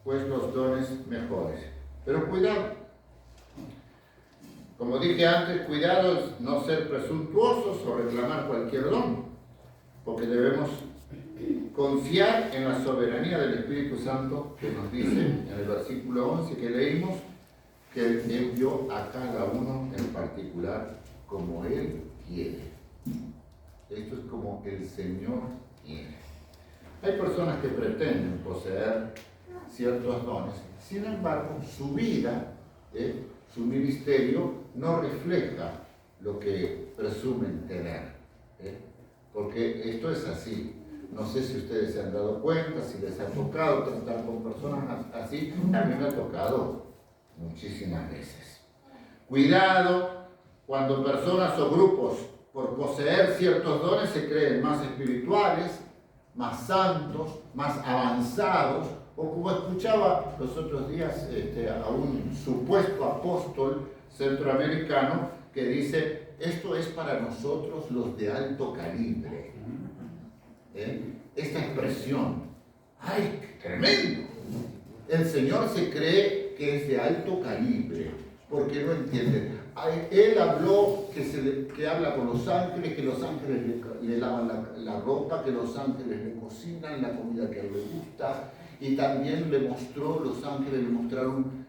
pues los dones mejores. Pero cuidado. Como dije antes, cuidado es no ser presuntuosos o reclamar cualquier don, porque debemos confiar en la soberanía del Espíritu Santo que nos dice en el versículo 11 que leímos, que Él envió a cada uno en particular como Él quiere. Esto es como el Señor quiere. Hay personas que pretenden poseer ciertos dones, sin embargo, su vida, su ministerio, no refleja lo que presumen tener. Porque esto es así. No sé si ustedes se han dado cuenta, si les ha tocado tratar con personas así. A mí me ha tocado muchísimas veces. Cuidado cuando personas o grupos, por poseer ciertos dones, se creen más espirituales, más santos, más avanzados, o como escuchaba los otros días a un supuesto apóstol centroamericano que dice, esto es para nosotros los de alto calibre. Esta expresión, ¡ay, qué tremendo! El Señor se cree que es de alto calibre, porque no entiende. Él habló que habla con los ángeles, que los ángeles le lavan la ropa, que los ángeles le cocinan la comida que a él le gusta, y también los ángeles le mostraron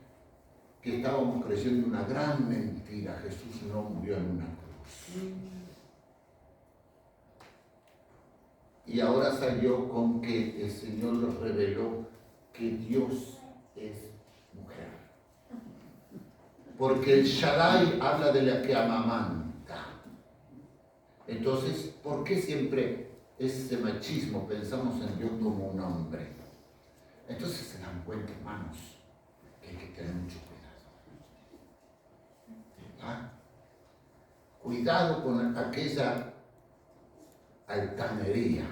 que estábamos creyendo una gran mentira. Jesús no murió en una cruz. Y ahora salió con que el Señor nos reveló que Dios es mujer. Porque el Shaddai habla de la que amamanta. Entonces, ¿por qué siempre ese machismo pensamos en Dios como un hombre? Entonces se dan cuenta, hermanos, que hay que tener mucho cuidado. Cuidado con aquella altanería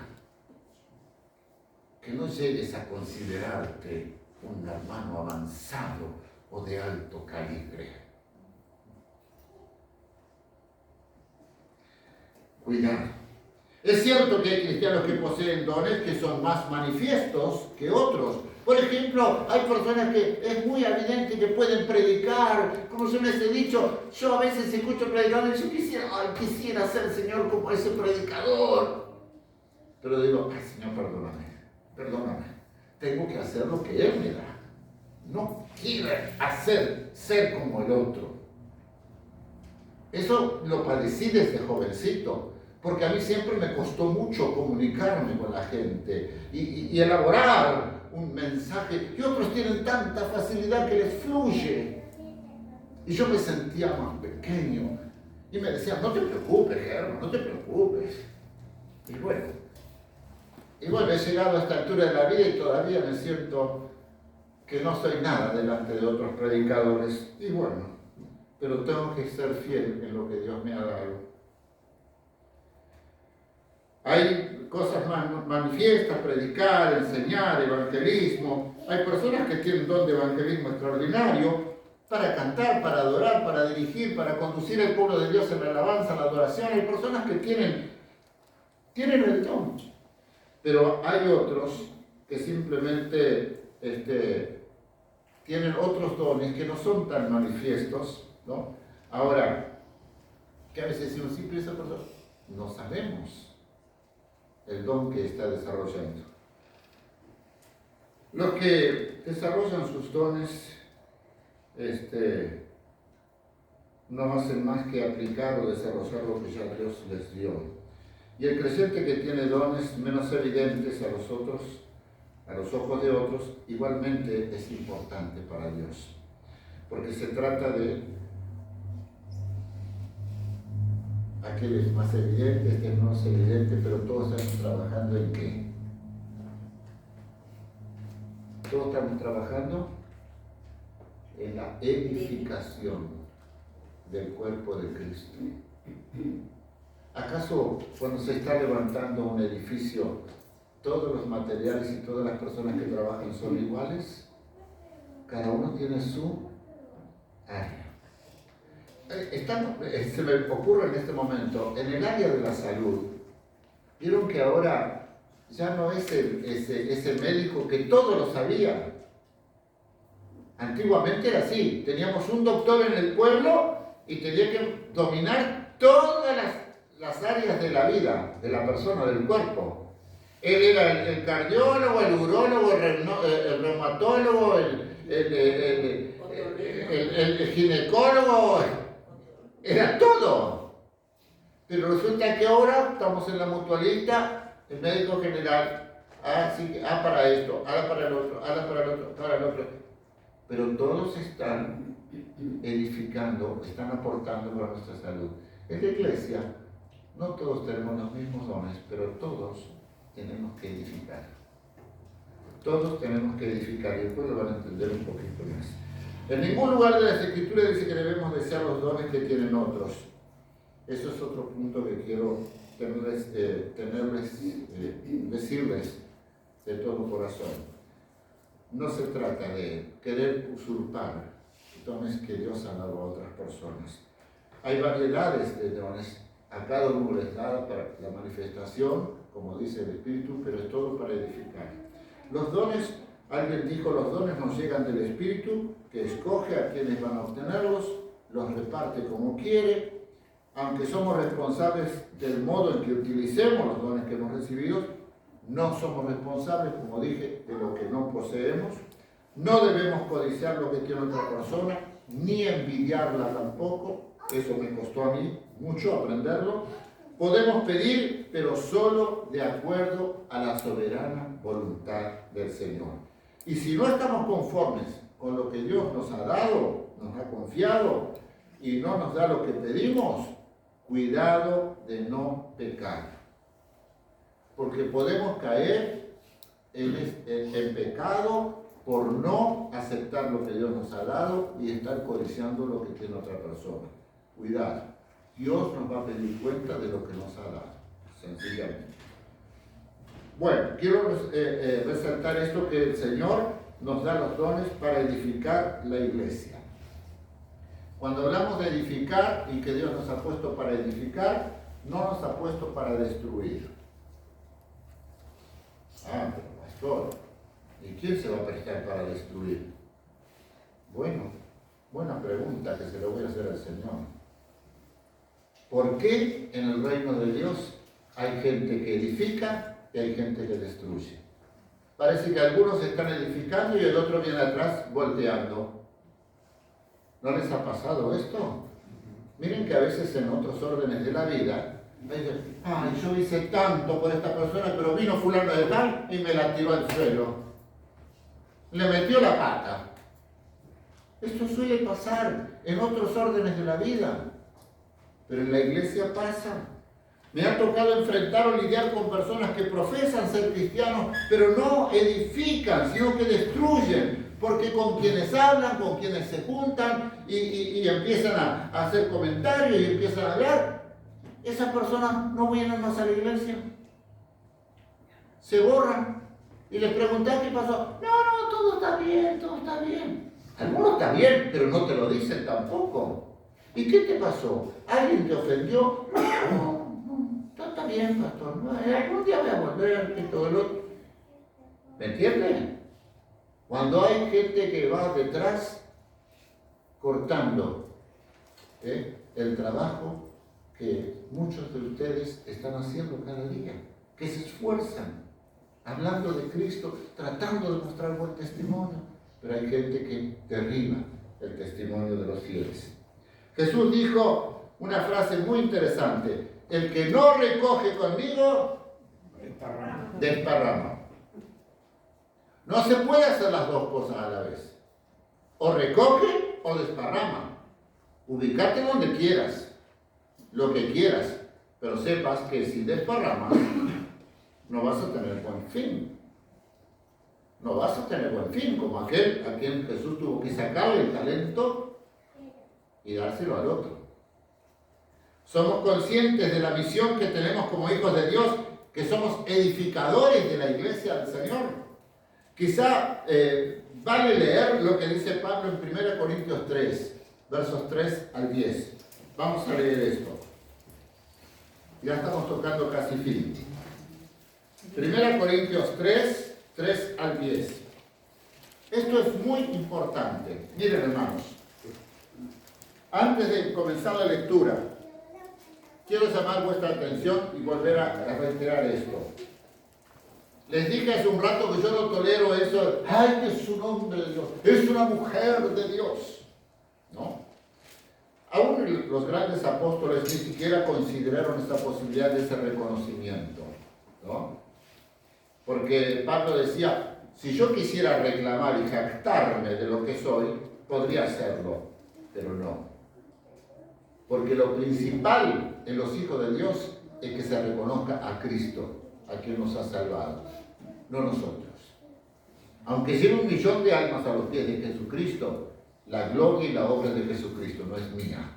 que no llegues a considerarte un hermano avanzado o de alto calibre. Cuidado. Es cierto que hay cristianos que poseen dones que son más manifiestos que otros. Por ejemplo, hay personas que es muy evidente que pueden predicar. Como yo les he dicho, yo a veces escucho predicadores y yo quisiera ser, Señor, como ese predicador. Pero digo, ay, Señor, perdóname. Tengo que hacer lo que Él me da. No quiero ser como el otro. Eso lo padecí desde jovencito. Porque a mí siempre me costó mucho comunicarme con la gente y elaborar un mensaje. Y otros tienen tanta facilidad que les fluye. Y yo me sentía más pequeño. Y me decían, no te preocupes, Germán, no te preocupes. Y bueno, he llegado a esta altura de la vida y todavía me siento que no soy nada delante de otros predicadores. Y bueno, pero tengo que ser fiel en lo que Dios me ha dado. Hay cosas manifiestas, predicar, enseñar, evangelismo. Hay personas que tienen don de evangelismo extraordinario para cantar, para adorar, para dirigir, para conducir al pueblo de Dios en la alabanza, la adoración. Hay personas que tienen el don. Pero hay otros que simplemente tienen otros dones que no son tan manifiestos, ¿no? Ahora, que a veces decimos, sí, pero esa persona, no sabemos el don que está desarrollando. Los que desarrollan sus dones no hacen más que aplicar o desarrollar lo que ya Dios les dio. Y el creyente que tiene dones menos evidentes a los otros, a los ojos de otros, igualmente es importante para Dios. Porque se trata de aquel es más evidente, este no es evidente, pero todos estamos trabajando ¿en qué? Todos estamos trabajando en la edificación del cuerpo de Cristo. ¿Acaso cuando se está levantando un edificio, todos los materiales y todas las personas que trabajan son iguales? Cada uno tiene su área. Se me ocurre en este momento, en el área de la salud, vieron que ahora ya no es ese médico que todo lo sabía. Antiguamente era así, teníamos un doctor en el pueblo y tenía que dominar todas las áreas de la vida, de la persona, del cuerpo. Él era el cardiólogo, el urólogo, el reumatólogo, el ginecólogo, era todo. Pero resulta que ahora estamos en la mutualista, el médico general, para esto, para el otro, para el otro. Pero todos están edificando, están aportando para nuestra salud. En la iglesia, no todos tenemos los mismos dones, pero todos tenemos que edificar. Todos tenemos que edificar, y después lo van a entender un poquito más. En ningún lugar de las Escrituras dice que debemos desear los dones que tienen otros. Eso es otro punto que quiero decirles de todo corazón. No se trata de querer usurpar dones que Dios ha dado a otras personas. Hay variedades de dones. A cada uno les da para la manifestación, como dice el Espíritu, pero es todo para edificar. Los dones, alguien dijo, los dones nos llegan del Espíritu, que escoge a quienes van a obtenerlos, los reparte como quiere. Aunque somos responsables del modo en que utilicemos los dones que hemos recibido, no somos responsables, como dije, de lo que no poseemos. No debemos codiciar lo que tiene otra persona, ni envidiarla tampoco. Eso me costó a mí mucho aprenderlo. Podemos pedir, pero solo de acuerdo a la soberana voluntad del Señor. Y si no estamos conformes con lo que Dios nos ha dado, nos ha confiado, y no nos da lo que pedimos, cuidado de no pecar. Porque podemos caer en pecado por no aceptar lo que Dios nos ha dado y estar codiciando lo que tiene otra persona. Cuidado. Dios nos va a pedir cuenta de lo que nos ha dado, sencillamente. Bueno, quiero resaltar esto, que el Señor nos da los dones para edificar la iglesia. Cuando hablamos de edificar y que Dios nos ha puesto para edificar, no nos ha puesto para destruir. Ah, pero pastor, ¿y quién se va a prestar para destruir? Bueno, buena pregunta que se le voy a hacer al Señor. ¿Por qué en el reino de Dios hay gente que edifica y hay gente que destruye? Parece que algunos están edificando y el otro viene atrás volteando. ¿No les ha pasado esto? Miren que a veces en otros órdenes de la vida, ay, yo hice tanto por esta persona, pero vino fulano de tal y me la tiró al suelo. Le metió la pata. Esto suele pasar en otros órdenes de la vida, pero en la iglesia pasa. Me ha tocado enfrentar o lidiar con personas que profesan ser cristianos, pero no edifican, sino que destruyen, porque con quienes hablan, con quienes se juntan y empiezan a hacer comentarios y empiezan a hablar, esas personas no vienen más a la iglesia. Se borran. Y les pregunté qué pasó. No, todo está bien, todo está bien. Algunos está bien, pero no te lo dicen tampoco. ¿Y qué te pasó? ¿Alguien te ofendió? No, todo está bien, pastor. No, algún día voy a volver y todo lo otro. ¿Me entienden? Cuando hay gente que va detrás cortando el trabajo que muchos de ustedes están haciendo cada día, que se esfuerzan, hablando de Cristo, tratando de mostrar buen testimonio, pero hay gente que derriba el testimonio de los fieles. Jesús dijo una frase muy interesante: el que no recoge conmigo, desparrama. No se puede hacer las dos cosas a la vez. O recoge o desparrama. Ubícate donde quieras, lo que quieras, pero sepas que si desparramas, no vas a tener buen fin. No vas a tener buen fin, como aquel a quien Jesús tuvo que sacarle el talento y dárselo al otro. Somos conscientes de la misión que tenemos como hijos de Dios, que somos edificadores de la iglesia del Señor. Quizá vale leer lo que dice Pablo en 1 Corintios 3, versos 3 al 10. Vamos a leer esto. Ya estamos tocando casi fin. 1 Corintios 3, 3 al 10. Esto es muy importante. Miren, hermanos, antes de comenzar la lectura, quiero llamar vuestra atención y volver a reiterar esto. Les dije hace un rato que yo no tolero eso, ay, que es un hombre de Dios, es una mujer de Dios. No. Aún los grandes apóstoles ni siquiera consideraron esta posibilidad de ese reconocimiento, ¿no? Porque Pablo decía, si yo quisiera reclamar y jactarme de lo que soy, podría hacerlo, pero no. Porque lo principal en los hijos de Dios es que se reconozca a Cristo, a quien nos ha salvado, no nosotros. Aunque lleve 1.000.000 de almas a los pies de Jesucristo, la gloria y la obra de Jesucristo no es mía,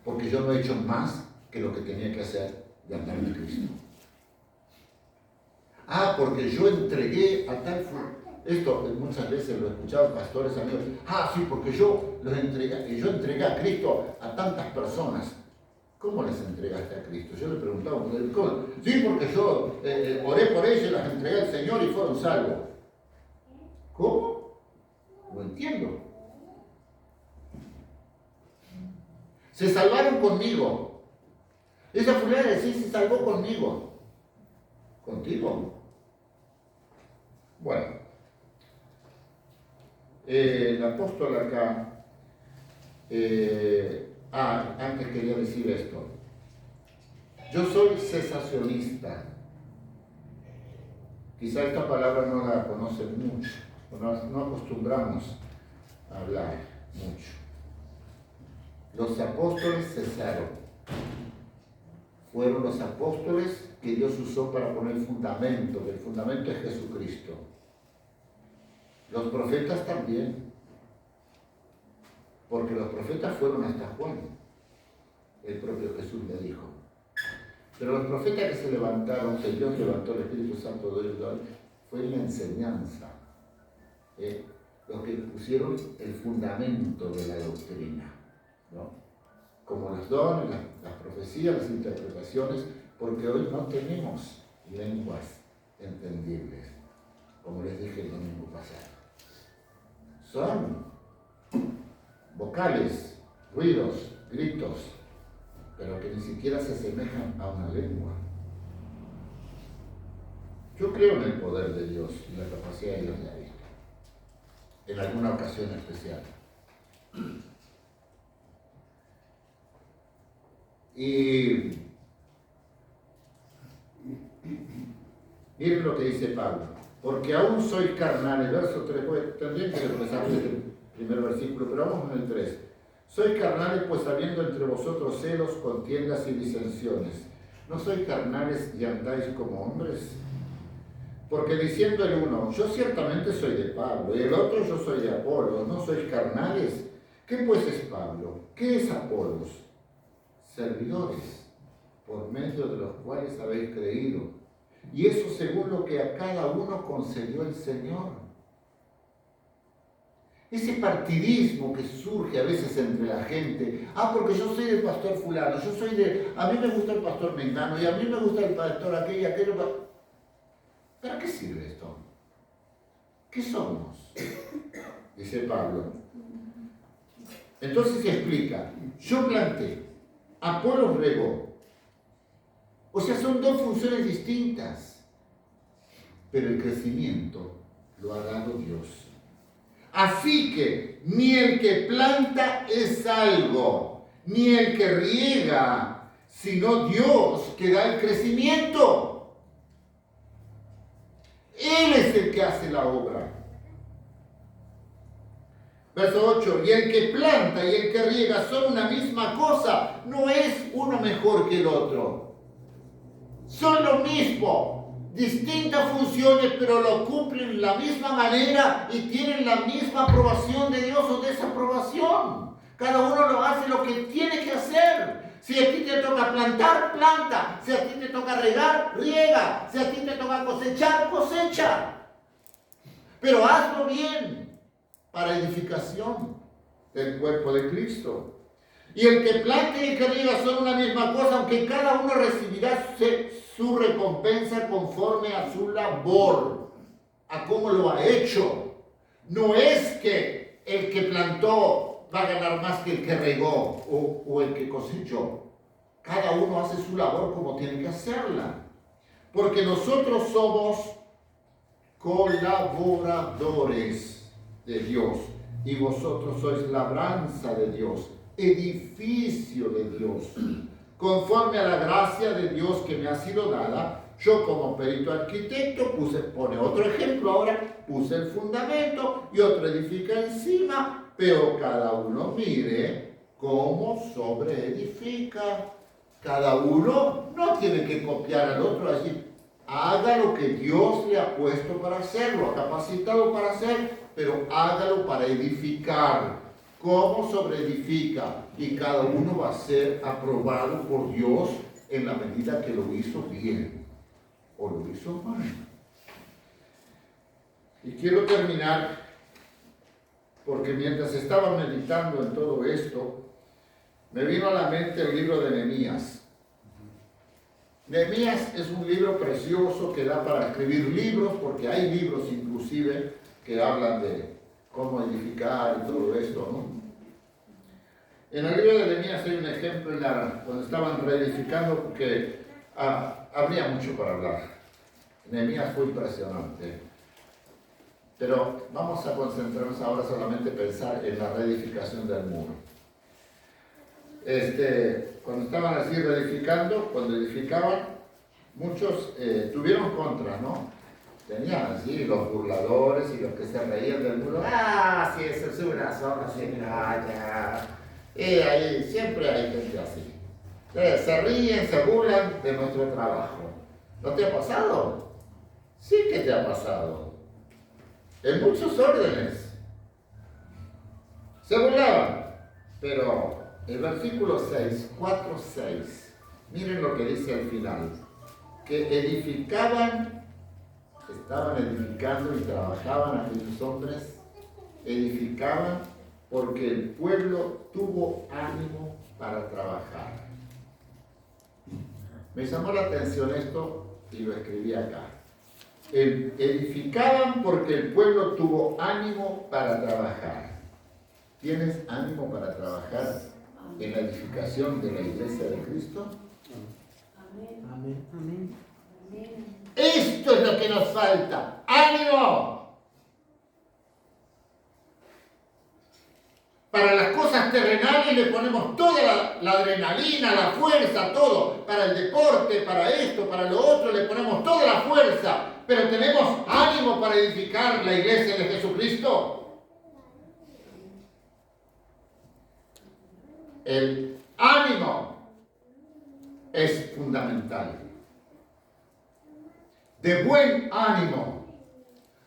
porque yo no he hecho más que lo que tenía que hacer de andar en Cristo. Ah, porque yo entregué a tal... Esto muchas veces lo he escuchado pastores amigos. Ah, sí, porque yo entregué a Cristo a tantas personas. ¿Cómo les entregaste a Cristo? Yo le preguntaba, ¿cómo? Sí, porque yo oré por ellos, las entregué al Señor y fueron salvos. ¿Cómo? No entiendo. Se salvaron conmigo. Esa fulana sí se salvó conmigo. ¿Contigo? Bueno. El apóstol acá, antes quería decir esto. Yo soy cesacionista. Quizá esta palabra no la conocen mucho, no acostumbramos a hablar mucho. Los apóstoles cesaron. Fueron los apóstoles que Dios usó para poner el fundamento, que el fundamento es Jesucristo. Los profetas también, porque los profetas fueron hasta Juan, el propio Jesús le dijo. Pero los profetas que se levantaron, que Dios levantó el Espíritu Santo de ellos, fue la enseñanza. Los que pusieron el fundamento de la doctrina, ¿no? Como los dones, las profecías, las interpretaciones, porque hoy no tenemos lenguas entendibles, como les dije el domingo pasado. Son vocales, ruidos, gritos, pero que ni siquiera se asemejan a una lengua. Yo creo en el poder de Dios y la capacidad de Dios de ahí, en alguna ocasión especial. Y miren lo que dice Pablo: porque aún sois carnales, verso 3, pues, tendría que empezar desde el primer versículo, pero vamos en el 3. Sois carnales, pues habiendo entre vosotros celos, contiendas y disensiones. ¿No sois carnales y andáis como hombres? Porque diciendo el uno, yo ciertamente soy de Pablo, y el otro, yo soy de Apolos, ¿no sois carnales? ¿Qué pues es Pablo? ¿Qué es Apolos? Servidores, por medio de los cuales habéis creído, y eso según lo que a cada uno concedió el Señor. Ese partidismo que surge a veces entre la gente, porque yo soy del pastor fulano, a mí me gusta el pastor mengano, y a mí me gusta el pastor aquello. ¿Para qué sirve esto? ¿Qué somos? Dice Pablo. Entonces se explica: yo planté, Apolos regó. O sea, son dos funciones distintas, pero el crecimiento lo ha dado Dios. Así que ni el que planta es algo, ni el que riega, sino Dios que da el crecimiento. Él es el que hace la obra. Verso 8, y el que planta y el que riega son una misma cosa, no es uno mejor que el otro. Son lo mismo, distintas funciones, pero lo cumplen de la misma manera y tienen la misma aprobación de Dios o desaprobación. Cada uno lo hace lo que tiene que hacer. Si a ti te toca plantar, planta. Si a ti te toca regar, riega. Si a ti te toca cosechar, cosecha. Pero hazlo bien, para edificación del cuerpo de Cristo. Y el que planta y el que riega son una misma cosa, aunque cada uno recibirá su recompensa conforme a su labor, a cómo lo ha hecho. No es que el que plantó va a ganar más que el que regó o el que cosechó. Cada uno hace su labor como tiene que hacerla. Porque nosotros somos colaboradores de Dios y vosotros sois labranza de Dios, edificio de Dios. Conforme a la gracia de Dios que me ha sido dada, yo como perito arquitecto pone otro ejemplo ahora, puse el fundamento y otro edifica encima, pero cada uno mire cómo sobreedifica. Cada uno no tiene que copiar al otro, así, haga lo que Dios le ha puesto para hacerlo, ha capacitado para hacer, pero hágalo para edificar. ¿Cómo sobreedifica? Y cada uno va a ser aprobado por Dios en la medida que lo hizo bien o lo hizo mal. Y quiero terminar, porque mientras estaba meditando en todo esto, me vino a la mente el libro de Nehemías. Nehemías es un libro precioso que da para escribir libros, porque hay libros inclusive que hablan de cómo edificar y todo esto, ¿no? En el libro de Nehemías hay un ejemplo cuando estaban reedificando, porque habría mucho para hablar. Nehemías fue impresionante. Pero vamos a concentrarnos ahora solamente en pensar en la reedificación del muro. Cuando estaban así reedificando, cuando edificaban, muchos tuvieron contra, ¿no? Tenían así los burladores y los que se reían del muro. Sí, eso es una zona así, ya. Ahí siempre hay gente así. Se ríen, se burlan de nuestro trabajo. ¿No te ha pasado? Sí que te ha pasado. En muchos órdenes. Se burlaban. Pero el versículo 6, 4, 6, Miren lo que dice al final, que edificaban, estaban edificando y trabajaban aquellos hombres, edificaban porque el pueblo tuvo ánimo para trabajar. Me llamó la atención esto y lo escribí acá. Edificaban porque el pueblo tuvo ánimo para trabajar. ¿Tienes ánimo para trabajar en la edificación de la iglesia de Cristo? Amén. Amén. Esto es lo que nos falta. ¡Ánimo! Para las cosas terrenales le ponemos toda la adrenalina, la fuerza, todo. Para el deporte, para esto, para lo otro, le ponemos toda la fuerza. Pero tenemos ánimo para edificar la iglesia de Jesucristo. El ánimo es fundamental. De buen ánimo,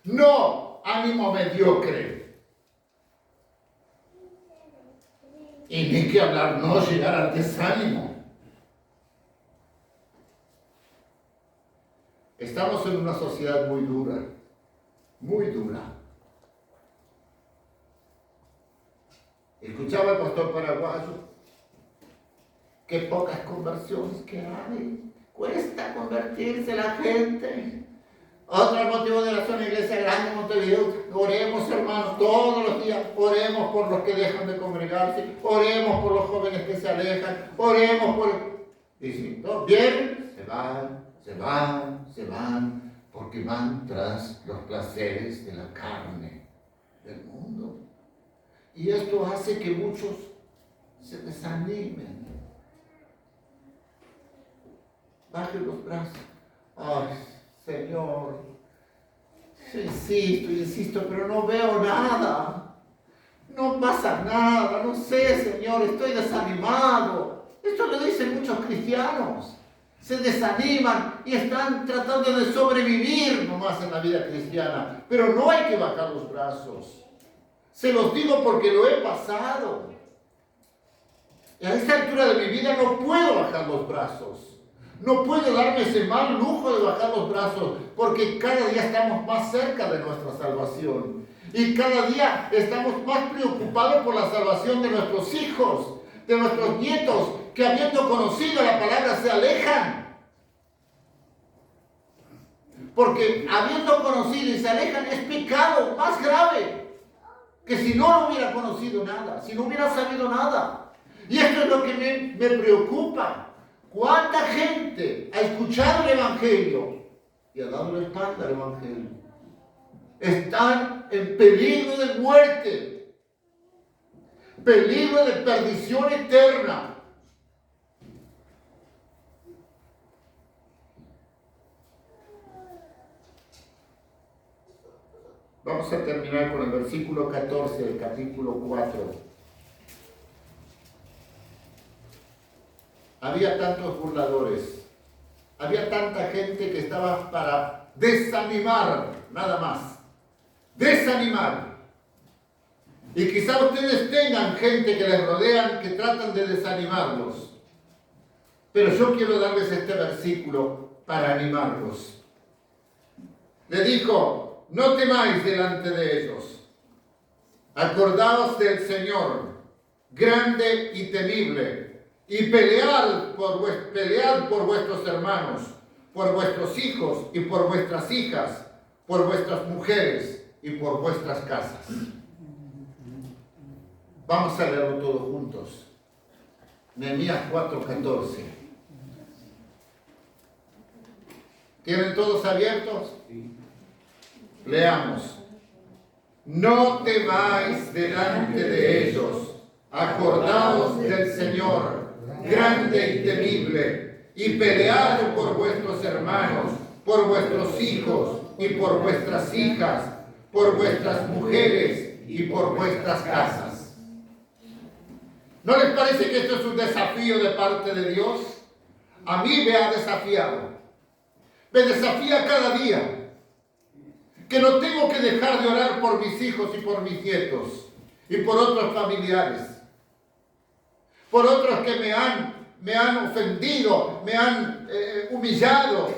no ánimo mediocre. Y ni que hablar, no llegar al desánimo. Estamos en una sociedad muy dura, muy dura. Escuchaba al pastor paraguayo, qué pocas conversiones que hay. Cuesta convertirse la gente. Otro motivo de oración en la Iglesia Grande de Montevideo. Oremos, hermanos, todos los días. Oremos por los que dejan de congregarse. Oremos por los jóvenes que se alejan. Oremos por... Y si todos vienen, se van, porque van tras los placeres de la carne, del mundo. Y esto hace que muchos se desanimen. Baje los brazos. Ay, Señor, insisto, pero no veo nada. No pasa nada, no sé, Señor, estoy desanimado. Esto lo dicen muchos cristianos. Se desaniman y están tratando de sobrevivir nomás en la vida cristiana. Pero no hay que bajar los brazos. Se los digo porque lo he pasado. Y a esta altura de mi vida no puedo bajar los brazos. No puedo darme ese mal lujo de bajar los brazos, porque cada día estamos más cerca de nuestra salvación. Y cada día estamos más preocupados por la salvación de nuestros hijos, de nuestros nietos, que habiendo conocido la palabra se alejan. Porque habiendo conocido y se alejan es pecado más grave que si no hubiera conocido nada, si no hubiera sabido nada. Y esto es lo que me preocupa. ¿Cuánta gente ha escuchado el Evangelio y ha dado la espalda al Evangelio? Están en peligro de muerte, peligro de perdición eterna. Vamos a terminar con el versículo 14 del capítulo 4. Había tantos burladores, había tanta gente que estaba para desanimar, nada más. Desanimar. Y quizá ustedes tengan gente que les rodean que tratan de desanimarlos. Pero yo quiero darles este versículo para animarlos. Le dijo, no temáis delante de ellos. Acordaos del Señor, grande y temible. Y pelead por vuestros hermanos, por vuestros hijos y por vuestras hijas, por vuestras mujeres y por vuestras casas. Vamos a leerlo todos juntos. Nehemías 4:14. ¿Tienen todos abiertos? Leamos. No temáis delante de ellos. Acordaos del Señor, grande y temible, y pelead por vuestros hermanos, por vuestros hijos y por vuestras hijas, por vuestras mujeres y por vuestras casas. ¿No les parece que esto es un desafío de parte de Dios? A mí me ha desafiado. Me desafía cada día. Que no tengo que dejar de orar por mis hijos y por mis nietos y por otros familiares. Por otros que me han me han ofendido, me han humillado,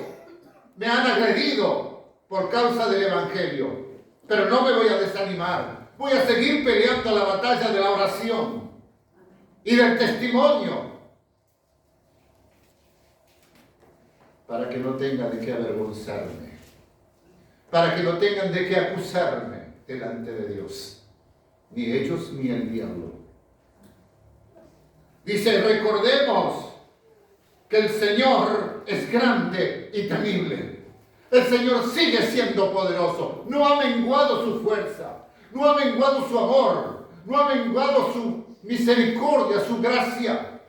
me han agredido por causa del Evangelio. Pero no me voy a desanimar. Voy a seguir peleando la batalla de la oración y del testimonio, para que no tengan de qué avergonzarme, para que no tengan de qué acusarme delante de Dios, ni ellos ni el diablo. Dice, recordemos que el Señor es grande y temible. El Señor sigue siendo poderoso. No ha menguado su fuerza, no ha menguado su amor, no ha menguado su misericordia, su gracia.